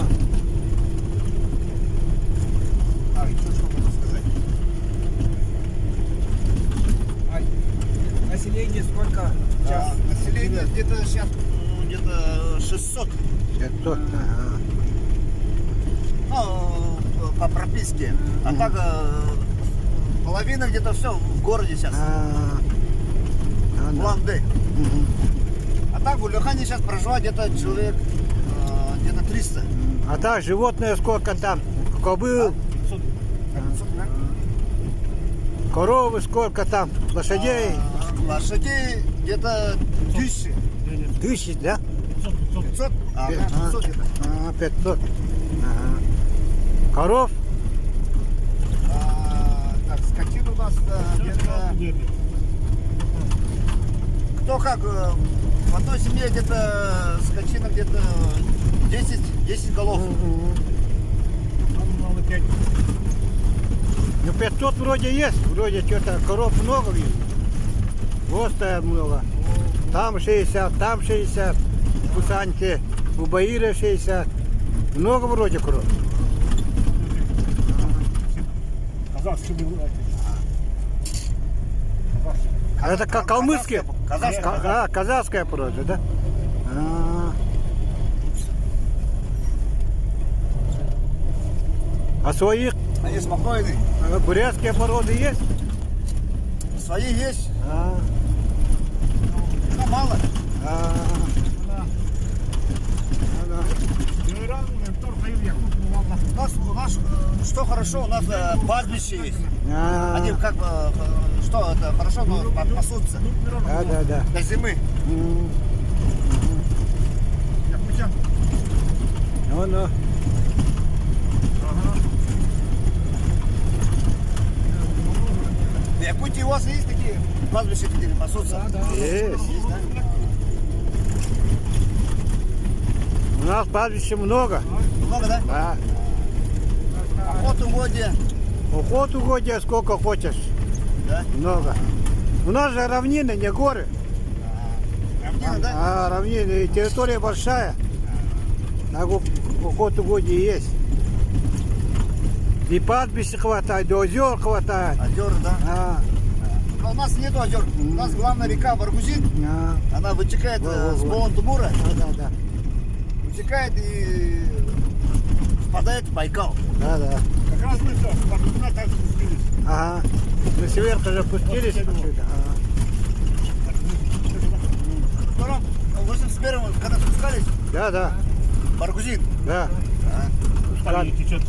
А, еще что можно сказать? Население сколько А, население где-то сейчас где-то 600. 500. Ага. Ну, по прописке. А так половина где-то все в городе сейчас. В Ланде. А так в Улюхане сейчас проживает где-то человек где-то 300. А так животные сколько там? Кобыл, 500, да? коровы сколько там? Лошадей? Лошадей где-то 1000. 1000, да? 500? А, 500 где-то. 500. Ага. Коров? Так, скотин у нас где-то... Кто как, в одной семье где-то скотина где-то 10 голов. Ну 500 вроде есть, вроде что-то коров много есть. Вот стоят много. Там 60, там 60, у Саньки, у Баира 60. Много вроде коров. Казахский был. Это как калмыцкие? Казахская. Казахская порода, да? А своих Они спокойны. бурятские породы есть? Свои есть, А, но мало. а, У нас что хорошо, у нас пастбище есть. а. Они как бы, что это хорошо, но пасутся Да. до зимы. Ну. В Якутии у вас есть такие пастбища, где пасутся? Есть. да? У нас пастбища много. Много, да? Да. Охоту угодья. Уход угодья сколько хочешь. Да? Много. У нас же равнины, не горы. Равнина, да? А равнины. И территория большая. Так уход угодья есть. И пастбища хватает, и озер хватает. Озера, да? А, Но у нас нет озер. У нас главная река Баргузин. а, Она вытекает с Во. Болон-Тумура. да. Вытекает и впадает в Байкал. Да. Как раз мы все, Баргузина так спустились. Ага. Мы сверху же опустились отсюда. Потом, в 81-м, когда спускались, Да. Баргузин, Да. Устали, течет.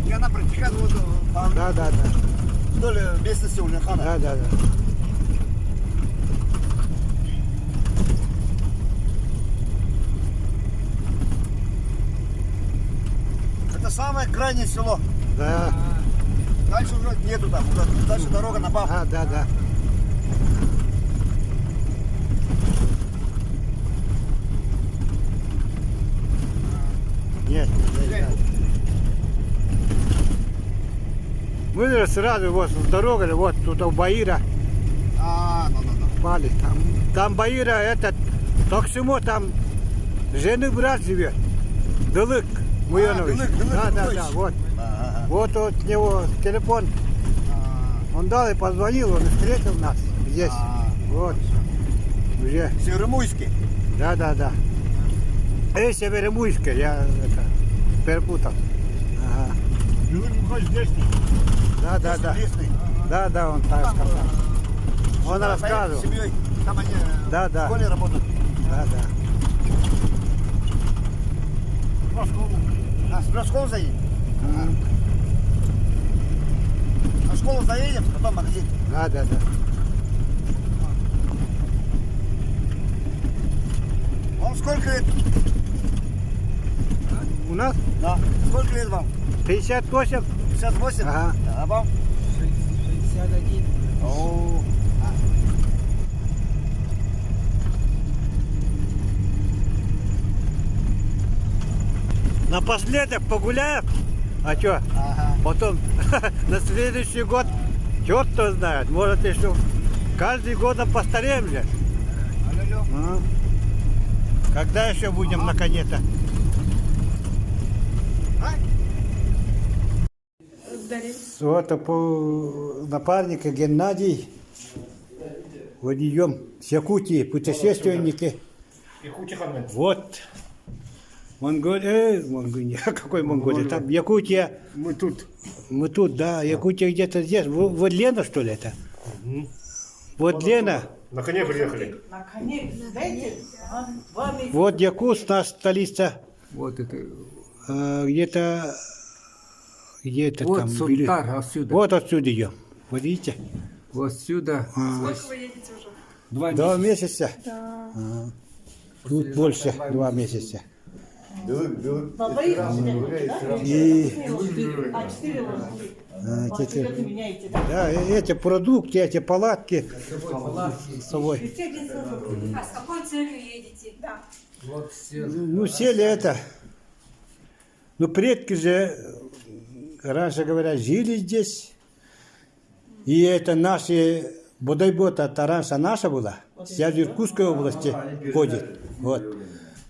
и она протекает вот по Да. вдоль местности Ульяхана. Да. самое крайнее село. Да. Дальше уже нету там, уже дальше дорога на Баб. Да. Нет, мы же сразу вот с дорогой, вот туда в Баира Ну. пали. Там Баира этот, Токсимо, там жены брат живет. Дылык Муянович. Дылык Да, Муянович. вот. Ага. Вот от него телефон. Он дал и позвонил, он встретил нас здесь. Вот. Уже. Северомуйский. Да. Северомуйская, я это перепутал. Ага. Да. Лесный. Да, он так сказал. Он рассказывал. С семьей. Там они Да. в школе работают. Да. На школу заедем. На школу заедем, потом магазин. Да. Вам сколько лет? У нас Да. Сколько лет вам? 58. 58? Ага. А вам? 61. О. Напоследок погуляем. А что? Ага. Потом на следующий год, черт кто знает, может еще каждый год постареем же. Алло. А? Когда еще будем наконец-то? Вот напарника Геннадий. Вот идем с Якутии, путешественники. Вот. Монголия, какой Монголия? Там Якутия. Мы тут. Мы тут, да, Якутия где-то здесь. Вот Лена, что ли, это? Вот Лена. На коне приехали. На коне, знаете, 2 месяца. Вот Якутск, наша столица. Вот это. Где-то Вот там. Султар отсюда. Вот отсюда идем. Вот видите? Вот сюда. Сколько вы едете уже? 2 2 месяца. месяца. Тут больше 2 месяца. На двоих живете, да? И 4 лошади. эти, Меняете, да? да, эти продукты, эти палатки с собой. А с какой целью едете? Да. Вот все. Ну, сели это. Ну, предки же, раньше говорят, жили здесь. И это наши, Бодайбот, это раньше наша была. Сейчас в Иркутской области ходит.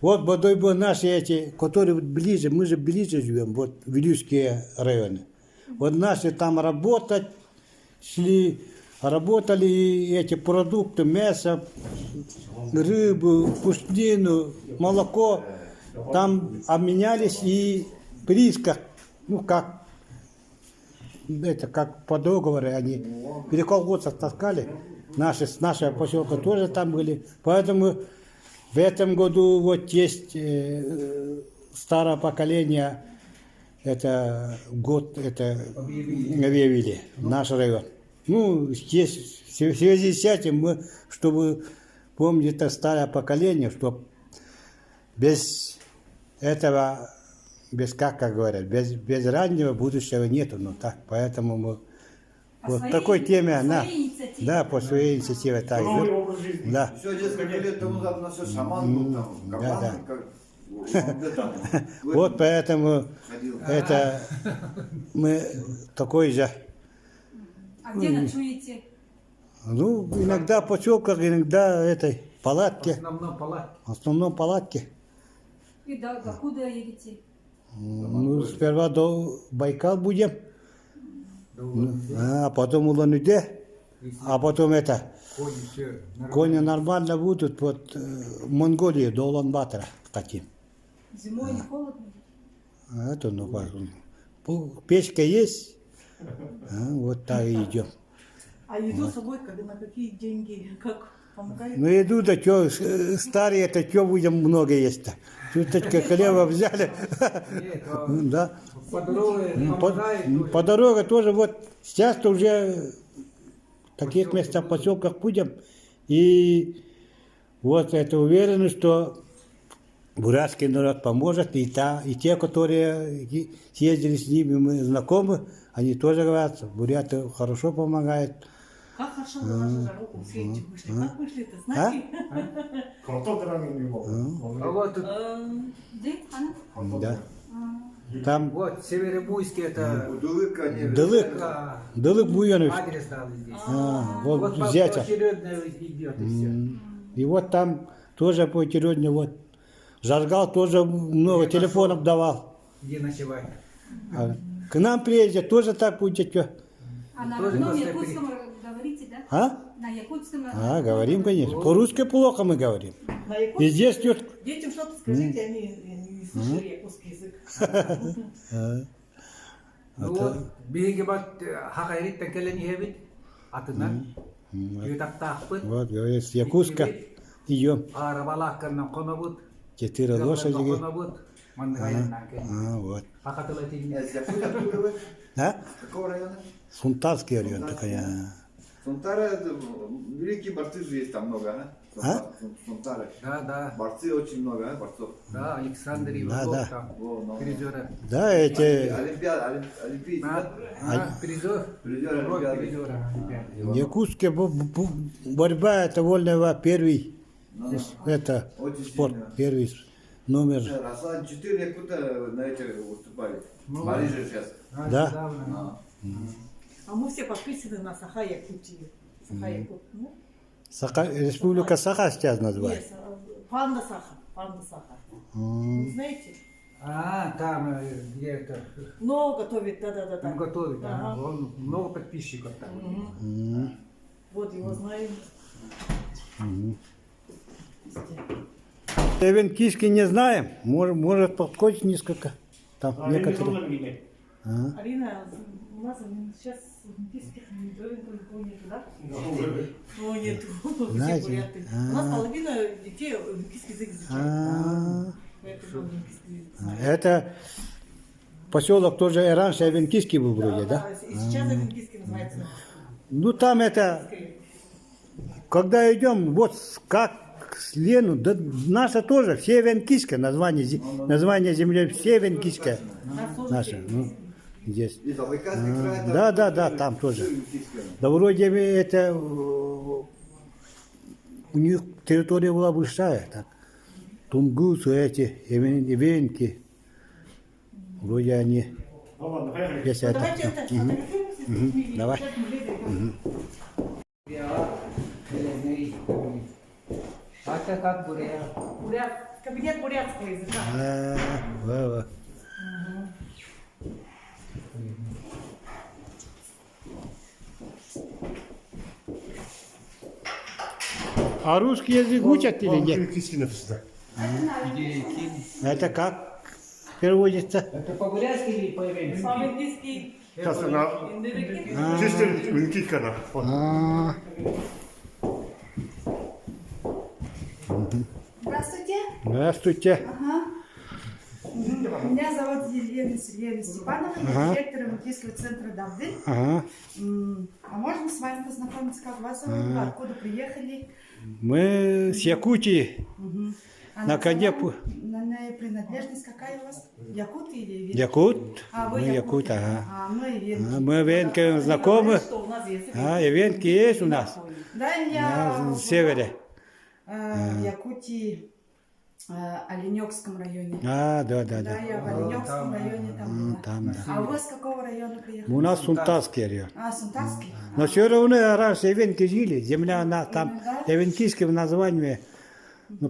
Вот Бодайбот наши эти, которые ближе, мы же ближе живем, вот Вилюйские районы. Вот наши там работать, шли, работали эти продукты, мясо, рыбу, пушнину, молоко. Там обменялись и приз, как, ну как, это как по договору, они переколготцев таскали, наши, с нашего поселка тоже там были. Поэтому в этом году вот есть старое поколение, это год, это объявили, наш район. Ну, здесь в связи с этим мы, чтобы помнить это старое поколение, чтобы без этого, без, как говорят, без раннего будущего нету, ну так, поэтому мы вот своей- такой теме, по на, своей инициативе. да, по своей инициативе так, да. Все, несколько лет тому назад у нас все шаман был там, да. как Вот поэтому это мы такой же, А где ночуете? ну, иногда в поселках, иногда этой палатке, основном палатке. в основном палатке. И докуда едете? Ну, сперва до Байкал будем, а потом Улан-Удэ, а потом это, Кони все. кони нормально будут, вот в Монголию до Улан-Батора хотим. Зимой не холодно? А это, ну, печка есть, вот так и идем. А еду с собой, когда на какие деньги, как помогает? Ну, еду, да что, старые, это что будем много есть-то? Чуточка хлеба взяли, да. По дороге По дороге тоже вот сейчас-то уже в таких местах, поселках будем. И вот это уверены, что бурятский народ поможет, и те, которые съездили с ними, мы знакомы, они тоже говорят, буряты хорошо помогают. Как хорошо вы нашу жаруху в свете вышли. Как вышли-то, знаете? А вот тут, Дед, она? Да. Там вот, Северобуйский, это Дылык Буянович. адрес дал здесь. Вот Вот зятя. поочередно идет, и все. И вот там тоже поочередно, вот. Жаргал тоже много телефонов давал. Где ночевать. А к нам приедет, тоже так будет. Что? А на Тоже родном после якутском говорите, да? А? На якутском. Говорим, конечно. По-русски плохо мы говорим. На И якутском. здесь тетка. Детям что-то скажите, они не слышали якутский язык. Ну вот, биги бат хакайрит текелен ебит, атынан, юйтак тахпыт, Вот, говорит, с Якутска идем. арабалах карнам конобут, 4 лошади. конобут, мандагаян наке. Вот. Хакаталатин. А? Какого района? Сунтарский район такая. Сунтара, это великие борцы же есть там много, А? Сунтара. Да, Борцы очень много, борцов. да, Александр Да, Иванов да. там, Во, ну. призера. Да, эти Олимпийцы, да? Призер, Призер Европе Олимпиады. призера Олимпиады. якутская борьба, это вольная первый. Это Очень спорт, сильно. первый номер. Раслан 4 якута на этих выступали. В Париже сейчас. Да. Недавно. А мы все подписаны на Саха-Якутию. Саха-Якут. Ну, Республика Саха сейчас назвали. нет, Панда Саха. Панда Саха. Вы знаете? Там, где это, Но готовит, да. он готовит, да, Ага. он много подписчиков там. Вот его знаем. Эвен Кишки не знаем, может подходит несколько. Там некоторые. Арина, у нас сейчас олимпийских никого нету, да? Ну, нету. Все Знаете? буряты. У нас половина детей олимпийский язык изучают. Поэтому олимпийский язык. Это поселок тоже и раньше Эвенкийский был вроде, да? И сейчас олимпийский называется. Ну там это, когда идем, вот как с Лену, да, наша тоже, все Эвенкийское, название земли, все Эвенкийское. Наша, ну, здесь. И Забайкальский край. Да, там тоже. Да вроде бы это, у них территория была большая, так. Тунгусы эти, Эвенки, вроде они, если это. Давайте это сфотографируемся. Давай. Это как буря. Кабинет бурятского языка. Во. А русский язык учат или нет? Киски написано. Это как переводится? Это по-бурятски или по-эвенски? По-английски. Сейчас она чистая кикана. Здравствуйте. Здравствуйте. Меня зовут Елена Сергеевна Степанова, я директор Олимпийского центра Давды. Ага. А можно с вами познакомиться, как вас зовут, откуда приехали? Мы с Якутии. А На коне национальная принадлежность какая у вас? Якут или Вен? Якут. А, вы Мы Якут, ага. А мы Вен. Мы Венки знакомы. Что у нас есть? И Венки есть у нас. Да, я На севере. в Якутии, Оленёкском районе. Да. Да, я в Оленёкском районе там была. Там, да. А у вас с какого района приехали? У нас Сунтарский район. Сунтарский? Но все равно раньше Эвенки жили. Земля, она там эвенкийским названием, ну,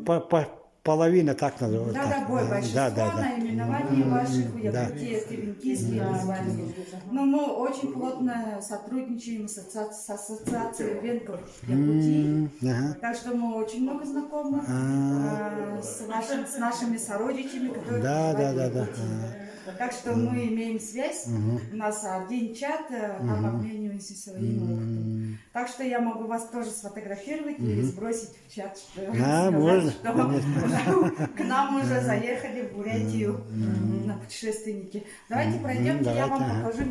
половина так называется. Да, большинство наименований ваших у Якутии, это венкийские названия. Но мы очень плотно сотрудничаем с ассоциацией венков Якутии. Так что мы очень много знакомы с нашими сородичами, которые проживают в Якутии. Так что мы имеем связь, у нас один чат, там обмениваемся своим опытом. Так что я могу вас тоже сфотографировать и сбросить в чат, можно, что к нам уже заехали в Бурятию на путешественники. Давайте пройдемте, я вам покажу.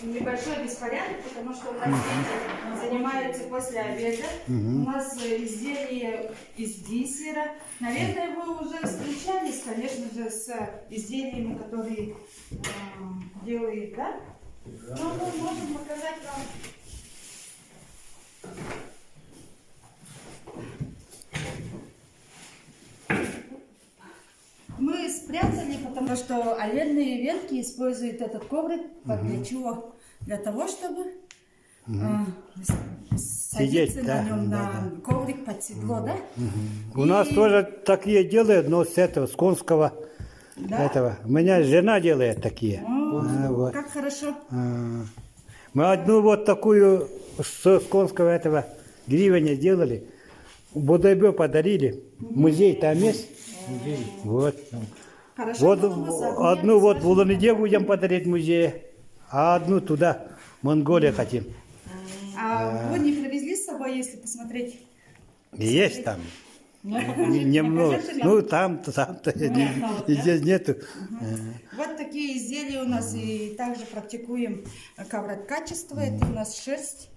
небольшой беспорядок, потому что у нас дети занимаются после обеда. У нас изделия из бисера. Наверное, вы уже встречались, конечно же, с изделиями, которые делают, да? Но мы можем показать вам. Мы спрятали, потому что оленные ветки используют этот коврик. Для чего? Для того, чтобы садиться на нем, на коврик под седло, да? У нас тоже такие делают, но с этого, с конского этого. У меня жена делает такие. Вот. Как хорошо. Мы одну вот такую с конского этого гривня сделали. Бодайбе подарили. Музей там есть. Вот. Хорошо Вот было бы одну вот в Улан-Удэ будем подарить музее, а одну туда, Монголия хотим. А вы не привезли с собой, если посмотреть? Есть там. Немного. Ну там-то, здесь нету. Вот такие изделия у нас, и также практикуем ковроткачество, это у нас шерсть.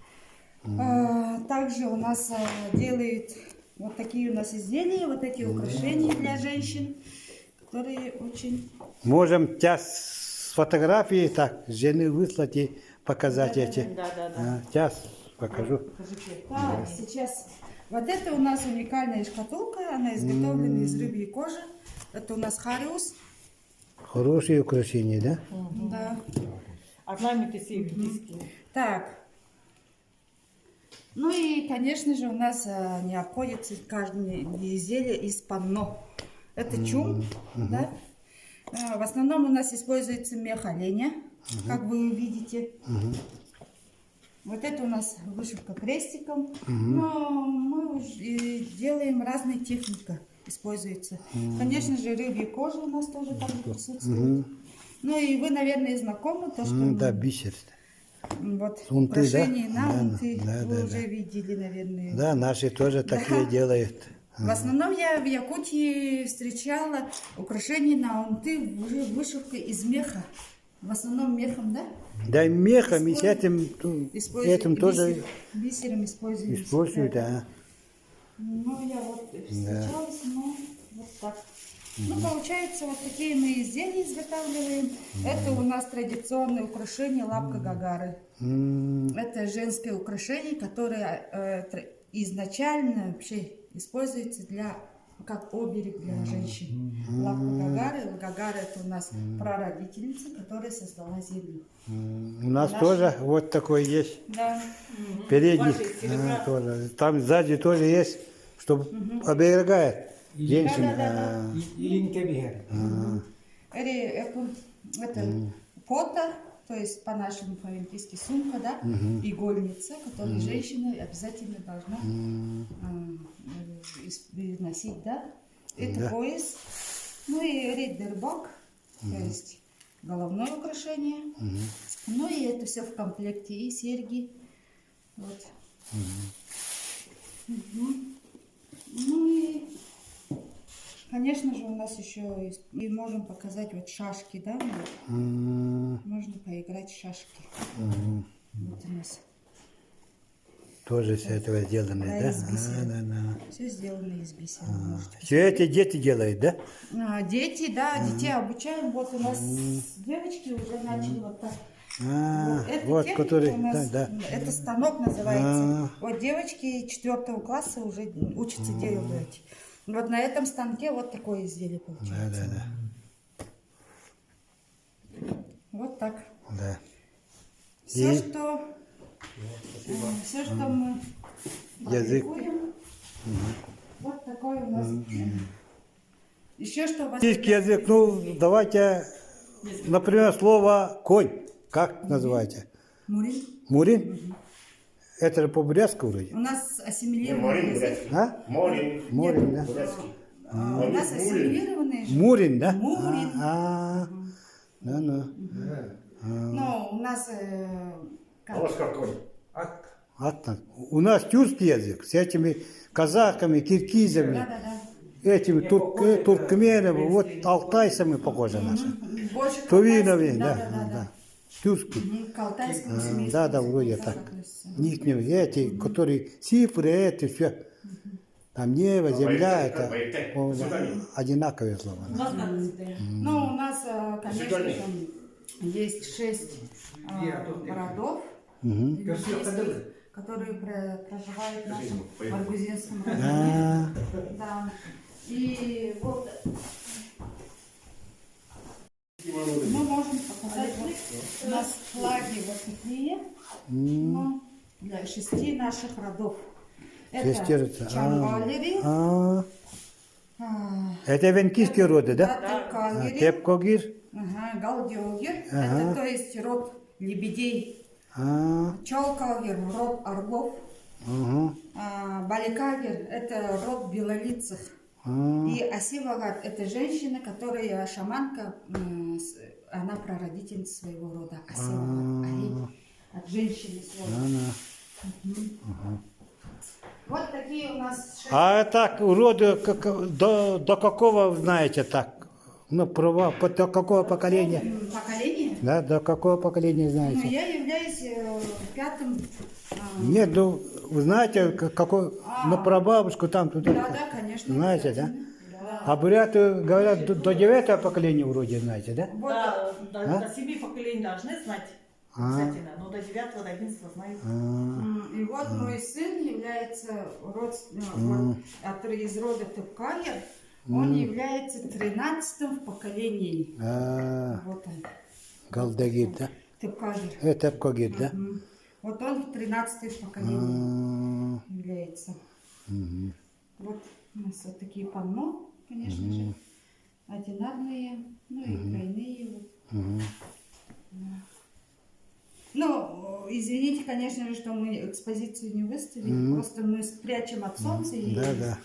Также у нас делают вот такие у нас изделия, вот эти украшения для женщин, которые очень... Можем тебя с фотографией так, жены выслать и показать эти. Сейчас покажу. Так, сейчас... Вот это у нас уникальная шкатулка, она изготовлена из рыбьей кожи. Это у нас хариус. Хорошие украшения, да? Да. Орнаменты Так. Ну и, конечно же, у нас не обходится каждое изделие из панно. Это чум, да? В основном у нас используется мех оленя, как вы видите. Вот это у нас вышивка крестиком. Но мы уже делаем разные техники, используется. Конечно же, рыбья кожа у нас тоже там присутствует. Ну и вы, наверное, знакомы, то, что... Да, бисер. Вот Унты, украшения да? на унты Да, вы да, уже видели, наверное. Да, наши тоже такие делают. В основном я в Якутии встречала украшения на унты вышивкой из меха. В основном мехом, да? Да, мехом и с этим тоже бисером используют. используют, да. Ну, я вот встречалась, но вот так. Ну, получается, вот такие мы изделия изготавливаем. Это у нас традиционное украшение лапка гагары. Это женское украшение, которое изначально вообще используется для, как оберег для женщин. Лапка гагары. Гагара это у нас прародительница, которая создала землю. У нас тоже вот такой есть. Да. Передний. Тоже. Там сзади тоже есть, чтобы оберегает женщин. Это пота, то есть по-нашему по-олимпийски сумка, да, игольница, которую женщина обязательно должна носить, да. Это пояс. Ну и риддербак, то есть головное украшение. Ну и это все в комплекте, и серьги. Вот. Ну и, конечно же, у нас еще и можем показать вот шашки, да? Можно поиграть в шашки. Вот у нас. Тоже с этого сделано, да? Из бисера. Да. Все сделано из бисера. Все эти дети делают, да? Дети, да, детей обучаем. Вот у нас девочки уже начали вот так. Вот, техника который, у нас, да. это станок называется. Вот девочки 4 класса уже учатся делать. Вот на этом станке вот такое изделие получается. Да. Вот так. Да. Все, что мы Язык. практикуем, вот такой у нас. Еще что у вас? Российский язык, ну, давайте, например, слово конь. Как называете? Мурин. Мурин? Это же по-бурятски вроде. У нас ассимилированный язык. А? Мурин, да. У нас ассимилированный язык. Мурин, да? Мурин. Ну. Но у нас У нас тюркский язык с этими казахами, киргизами, Да. этими туркменами, вот алтайцами похоже наши. Больше Тувинами, да. тюркский. К алтайскому семейству. Да, да, вроде так. Ихние эти, которые цифры, эти, все. Там небо, земля, это одинаковые слова. У вас как? Ну, у нас, конечно, там есть 6 родов, которые проживают в нашем Баргузинском районе. Да. И вот мы можем показать, вот у нас флаги вот такие, ну, для 6 наших родов. Это Чангалери, Это венкийские роды, да? Тепкагери, Тепкогир. Галдиогер, это то есть род лебедей. Чолкагер, род орлов. Баликагер, это род белолицых. И Асивагар, это женщина, которая шаманка, она прародительница своего рода. Асивагар, от женщины своего. Вот такие у нас 6. А так, роды до какого знаете так? Ну, права, до какого поколения? Поколение? Да, до какого поколения Ну, знаете? я являюсь 5-м. Нет, ну, вы знаете, какой, на прабабушку там, туда. Да, конечно. Знаете, да? А буряты говорят, до 9-го поколения вроде знаете, да? Да, до 7 поколений должны знать. Обязательно, но до 9-го, до 11-го знают. И вот мой сын является родственником из рода Тепкагер. Он является 13-м в поколении. Вот он. Галдагир, да? Тепкагер. Тепкогир, да? Вот он 13-й в поколении является. Вот у нас вот такие панно, конечно же, одинарные, ну и двойные. Ну, извините, конечно же, что мы экспозицию не выставили, просто мы спрячем от солнца. И Да.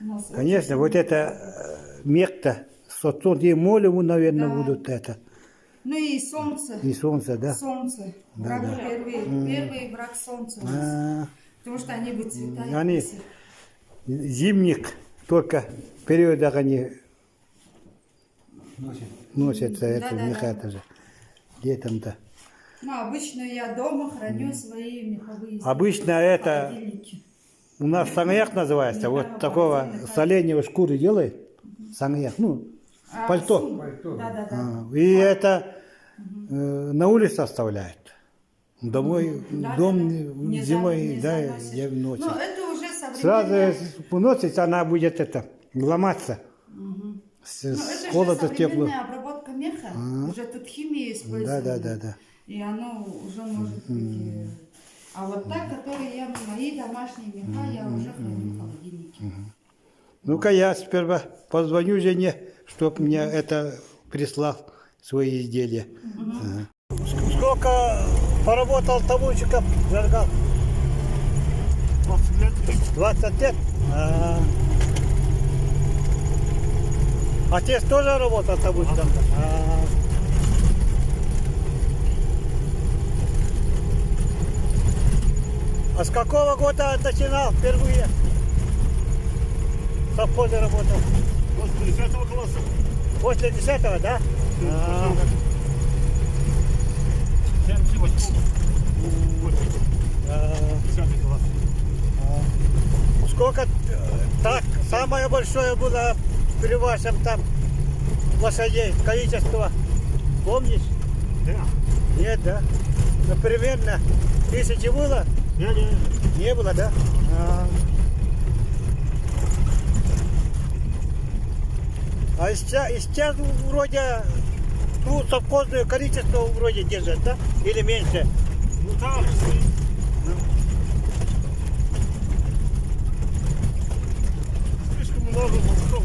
у нас Конечно, вот это мекта, и молему, наверное, будут это. Ну и солнце. И солнце, да? Солнце. Враг первый враг солнца у нас. Потому что они выцветают. Они зимник, только в периодах они носятся, это меха же. Летом-то. Ну, обычно я дома храню свои меховые Обычно это холодильники. у нас сангьяк называется, вот такого с оленевой шкуры делают, сангьяк, ну, пальто. Да. И это на улице оставляют. Домой, дом зимой, да, я носит. Ну, это уже Сразу современная... уносится, она будет это, ломаться. С Ну, это холода же тепло. современная обработка меха. Уже тут химия используется. Да. И оно уже может быть... А вот та, которые я, мои домашние меха, я уже храню в холодильнике. Ну-ка я сперва позвоню жене, чтоб мне это прислал свои изделия. Сколько поработал табунщиком, зажигал? 20 лет. 20 лет? Отец тоже работал табунщиком? А с какого года начинал впервые? В совхозе работал? После 10 класса. После 10-го, да? 78. 10 класс. Сколько так самое большое было при вашем там лошадей, количество? Помнишь? Да. Нет, да? Ну, примерно 1000 было? Не было, да? А сейчас вроде ну, совхозное количество вроде держат, да? Или меньше? Ну так. Слишком много волков,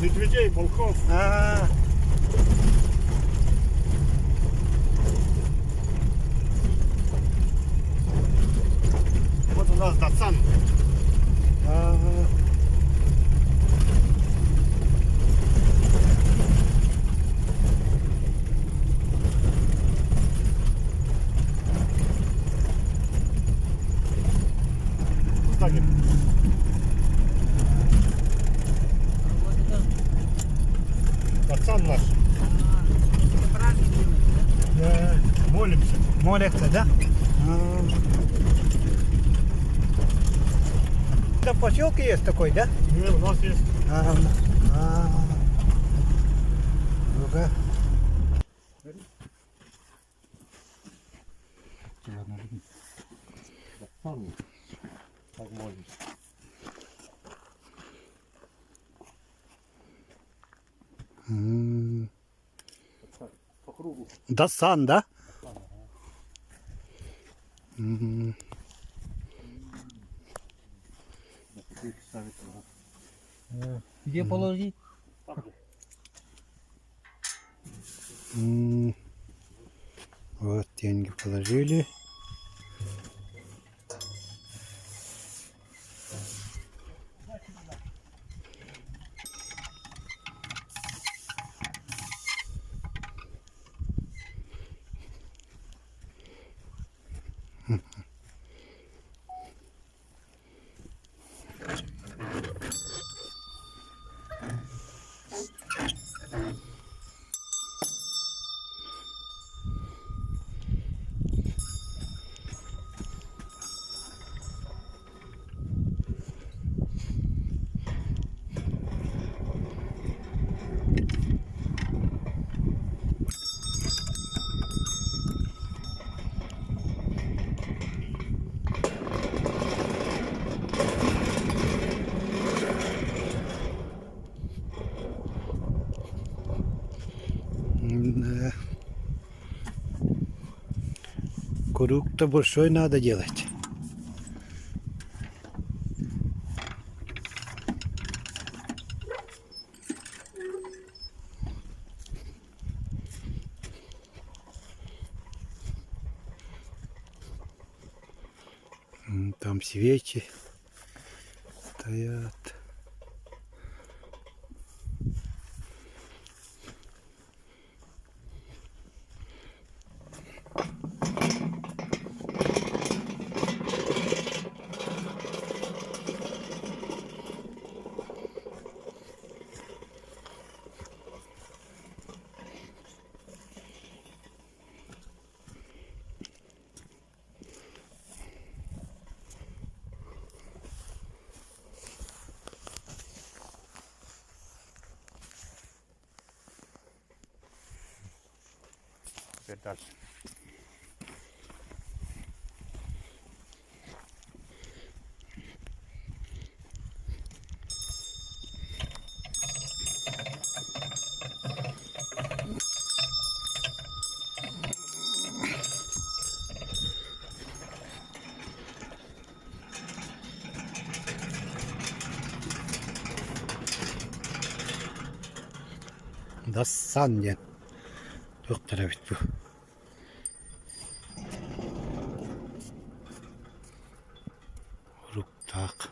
медведей, волков. Вот у нас Датсан. Кстати. Датсан наш. коллекция, да? Это в поселке есть такой, да? Нет, у нас есть. Ну-ка. Так можно. По кругу. Дасан, да? Где положить? Вот деньги положили. Да. Круг-то большой надо делать. Там свечи стоят. Теперь дальше. Дасан ден. Доктор бит bu. Руктак.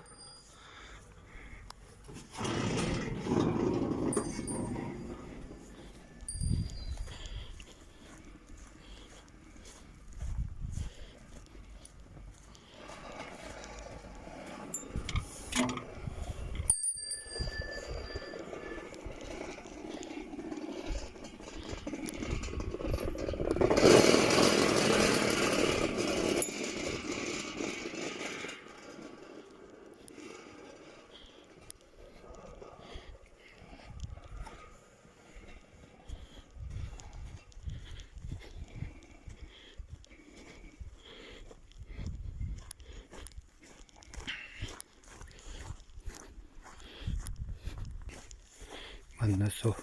Anne so.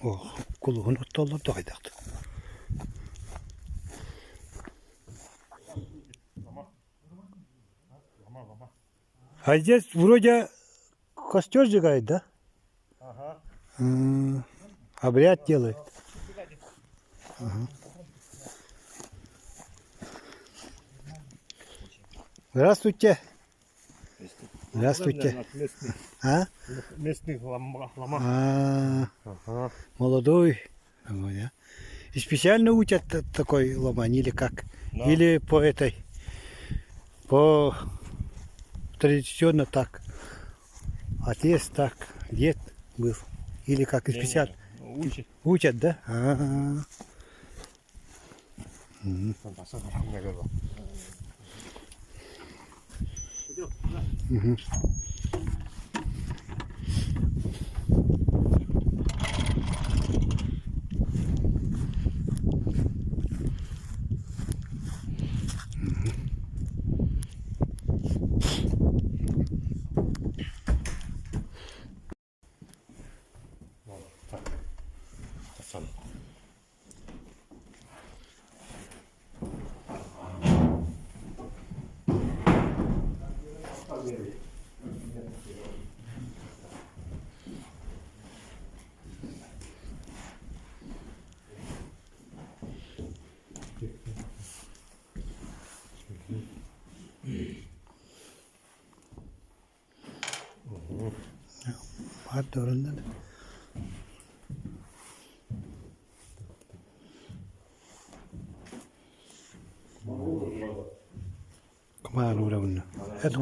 Oh, kuluğunu dolar doydaktı. А здесь вроде костер сжигает, да? Ага. Обряд делает. Ага. Здравствуйте. Здравствуйте. А? Местных лома. Ага. Молодой. Да. И специально учат такой ломань или как? Да. Или по этой, по традиционно так. Отец так, дед был. Или как и специально. Учат. Учат, да? А-а-а. Там посадишь, я говорю. Сам. Var orada da. Kemana udah bener? Itu.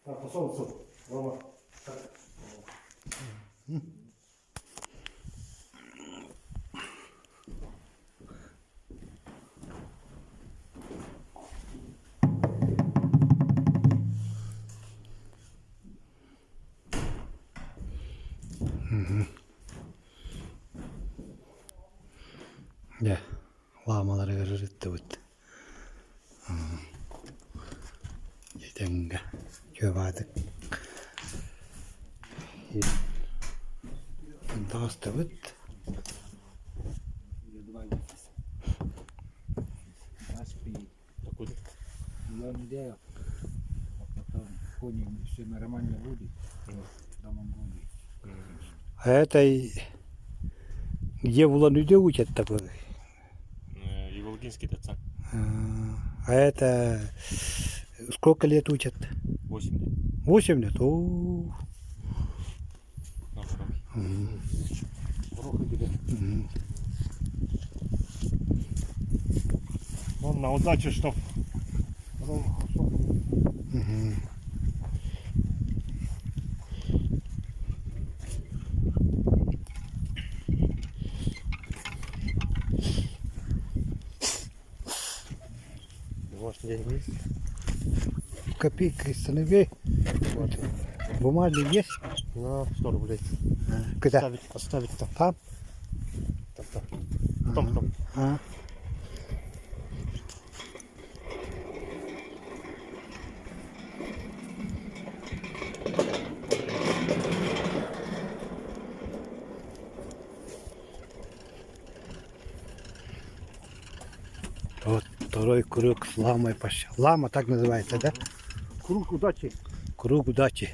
Так, по солнцу. Рома. Ya, lamaları görürüttü bu. Yetenga, kövadık. Dağıstı bu. Я неделю, а потом понял, все нормально будет, до Монголии. А это где в Улан-Удэ учат такой? Иволгинский доцент. А это сколько лет учат? 8 лет. 8 лет? О, На уроке. Он на удачу, чтоб может деньги есть? копейка из становей. Вот. Бумаги есть? На 100 рублей. Куда? Оставить там. Там? Там. Потом. А. Вот второй круг с ламой пошел. Лама так называется, да? Круг удачи. Круг удачи.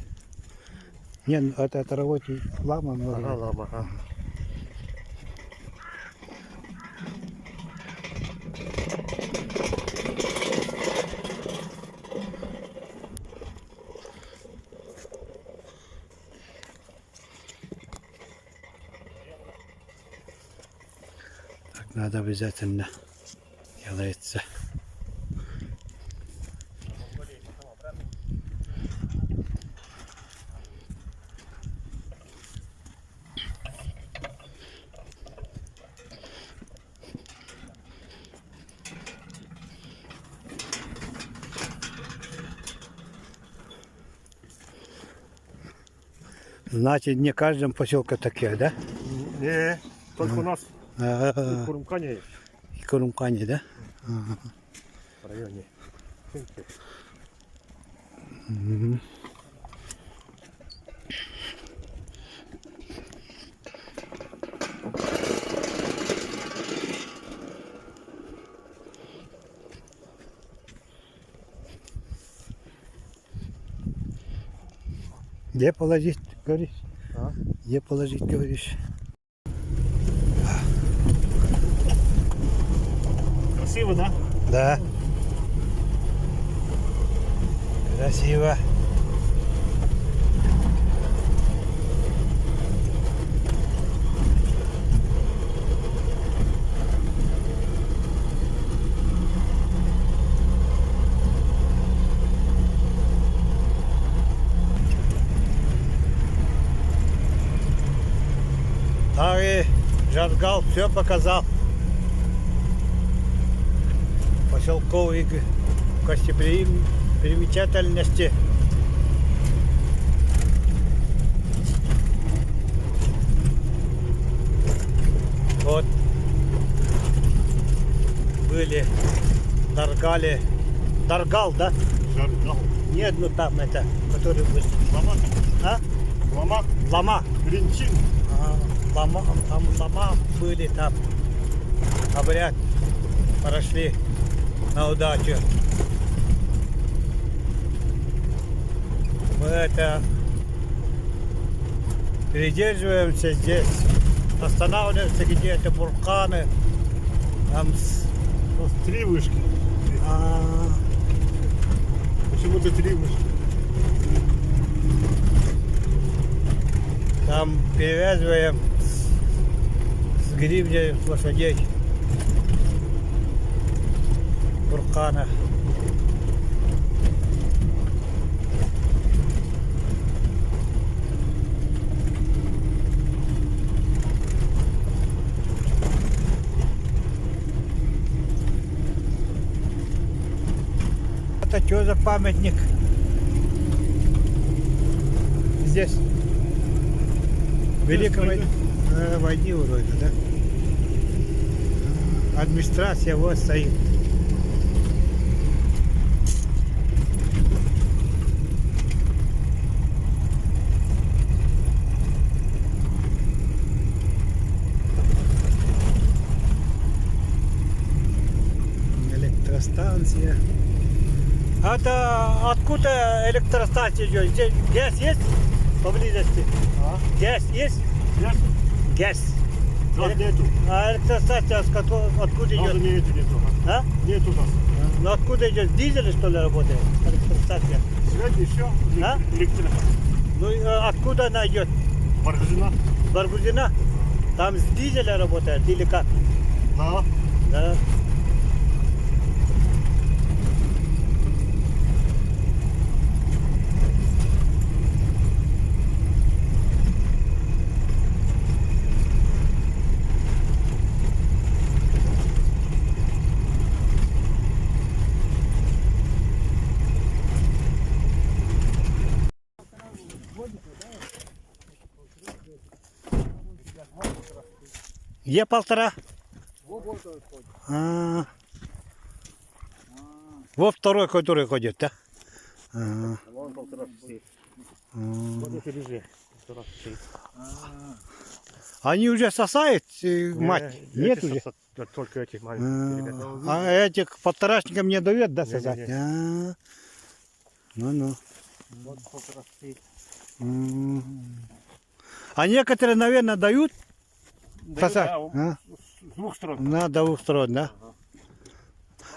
Не, ну, это работе лама. Но... Ага, лама, ага. Так надо обязательно делается. Значит, не в каждом поселке такие, да? Не, только у нас в Курумкане есть. И Курумкане, да? В районе. Где положить, говоришь? А? Где положить, говоришь? Красиво, да? Да. Красиво. Тави Жаргал все показал. Поселковые гостеприимательности. Вот были Даргал, да? Жаргал. Нет, ну там это, который был. Лама. А? Лама. Лама. Гринчин. Там лама были, там обряд прошли на удачу. Мы это придерживаемся здесь, останавливаемся где-то бурканы, там У нас 3 вышки. Почему-то 3 вышки. там перевязываем с гривней лошадей буркана. Это что за памятник здесь? Великой войне вроде, да? Администрация вот стоит. Электростанция. А это откуда электростанция идет? Здесь газ есть поблизости? Газ есть? Газ? Газ. Газ нету. А электростанция откуда Газа идет? нету. А? Нету газа. Ну откуда идет? Дизель, что ли, работает? Электростанция. Сегодня все. А? Электро. Ну откуда она идет? Баргазина. С Баргузина? Там с дизеля работает или как? Да. Да. Где 1,5? Вот второй, который ходит, да? Вон 1,5 стоит. Вот эти рыжие. 1,5 стоит. Они уже сосают, мать? Нет эти уже? сосут, только эти маленькие ребята. А этих полторашникам не дают, да, сосать? Не-не-не. Ну-ну. Вот 1,5 стоит. А некоторые, наверное, дают сосать? Да, с 2 сторон. На 2 сторон, да?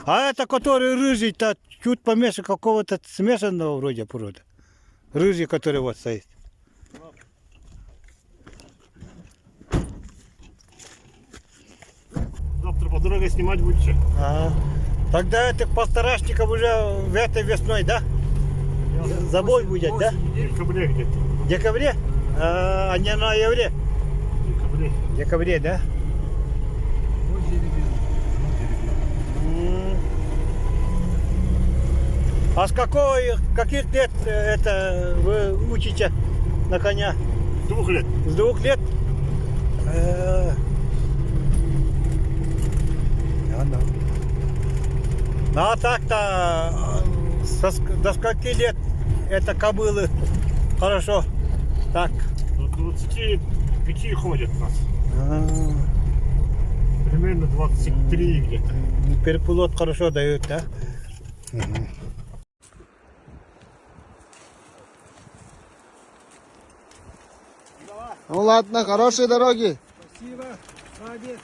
А это, который рыжий-то, чуть поменьше какого-то смешанного вроде порода. Рыжий, который вот стоит. Завтра по дороге снимать будете. Тогда этих полторашников уже в этой весной, да? Забой будет, да? В декабре где-то. В декабре? А не на ноябре? В декабре. В декабре, да? А с каких лет это вы учите на коня? С 2 лет. С 2 лет? Ну а так-то до скольки лет это кобылы хорошо? Так. До 25 ходят у нас. Примерно 23 где-то. Переплод хорошо дают, да? Ну ладно, хорошей дороги. Спасибо. Молодец.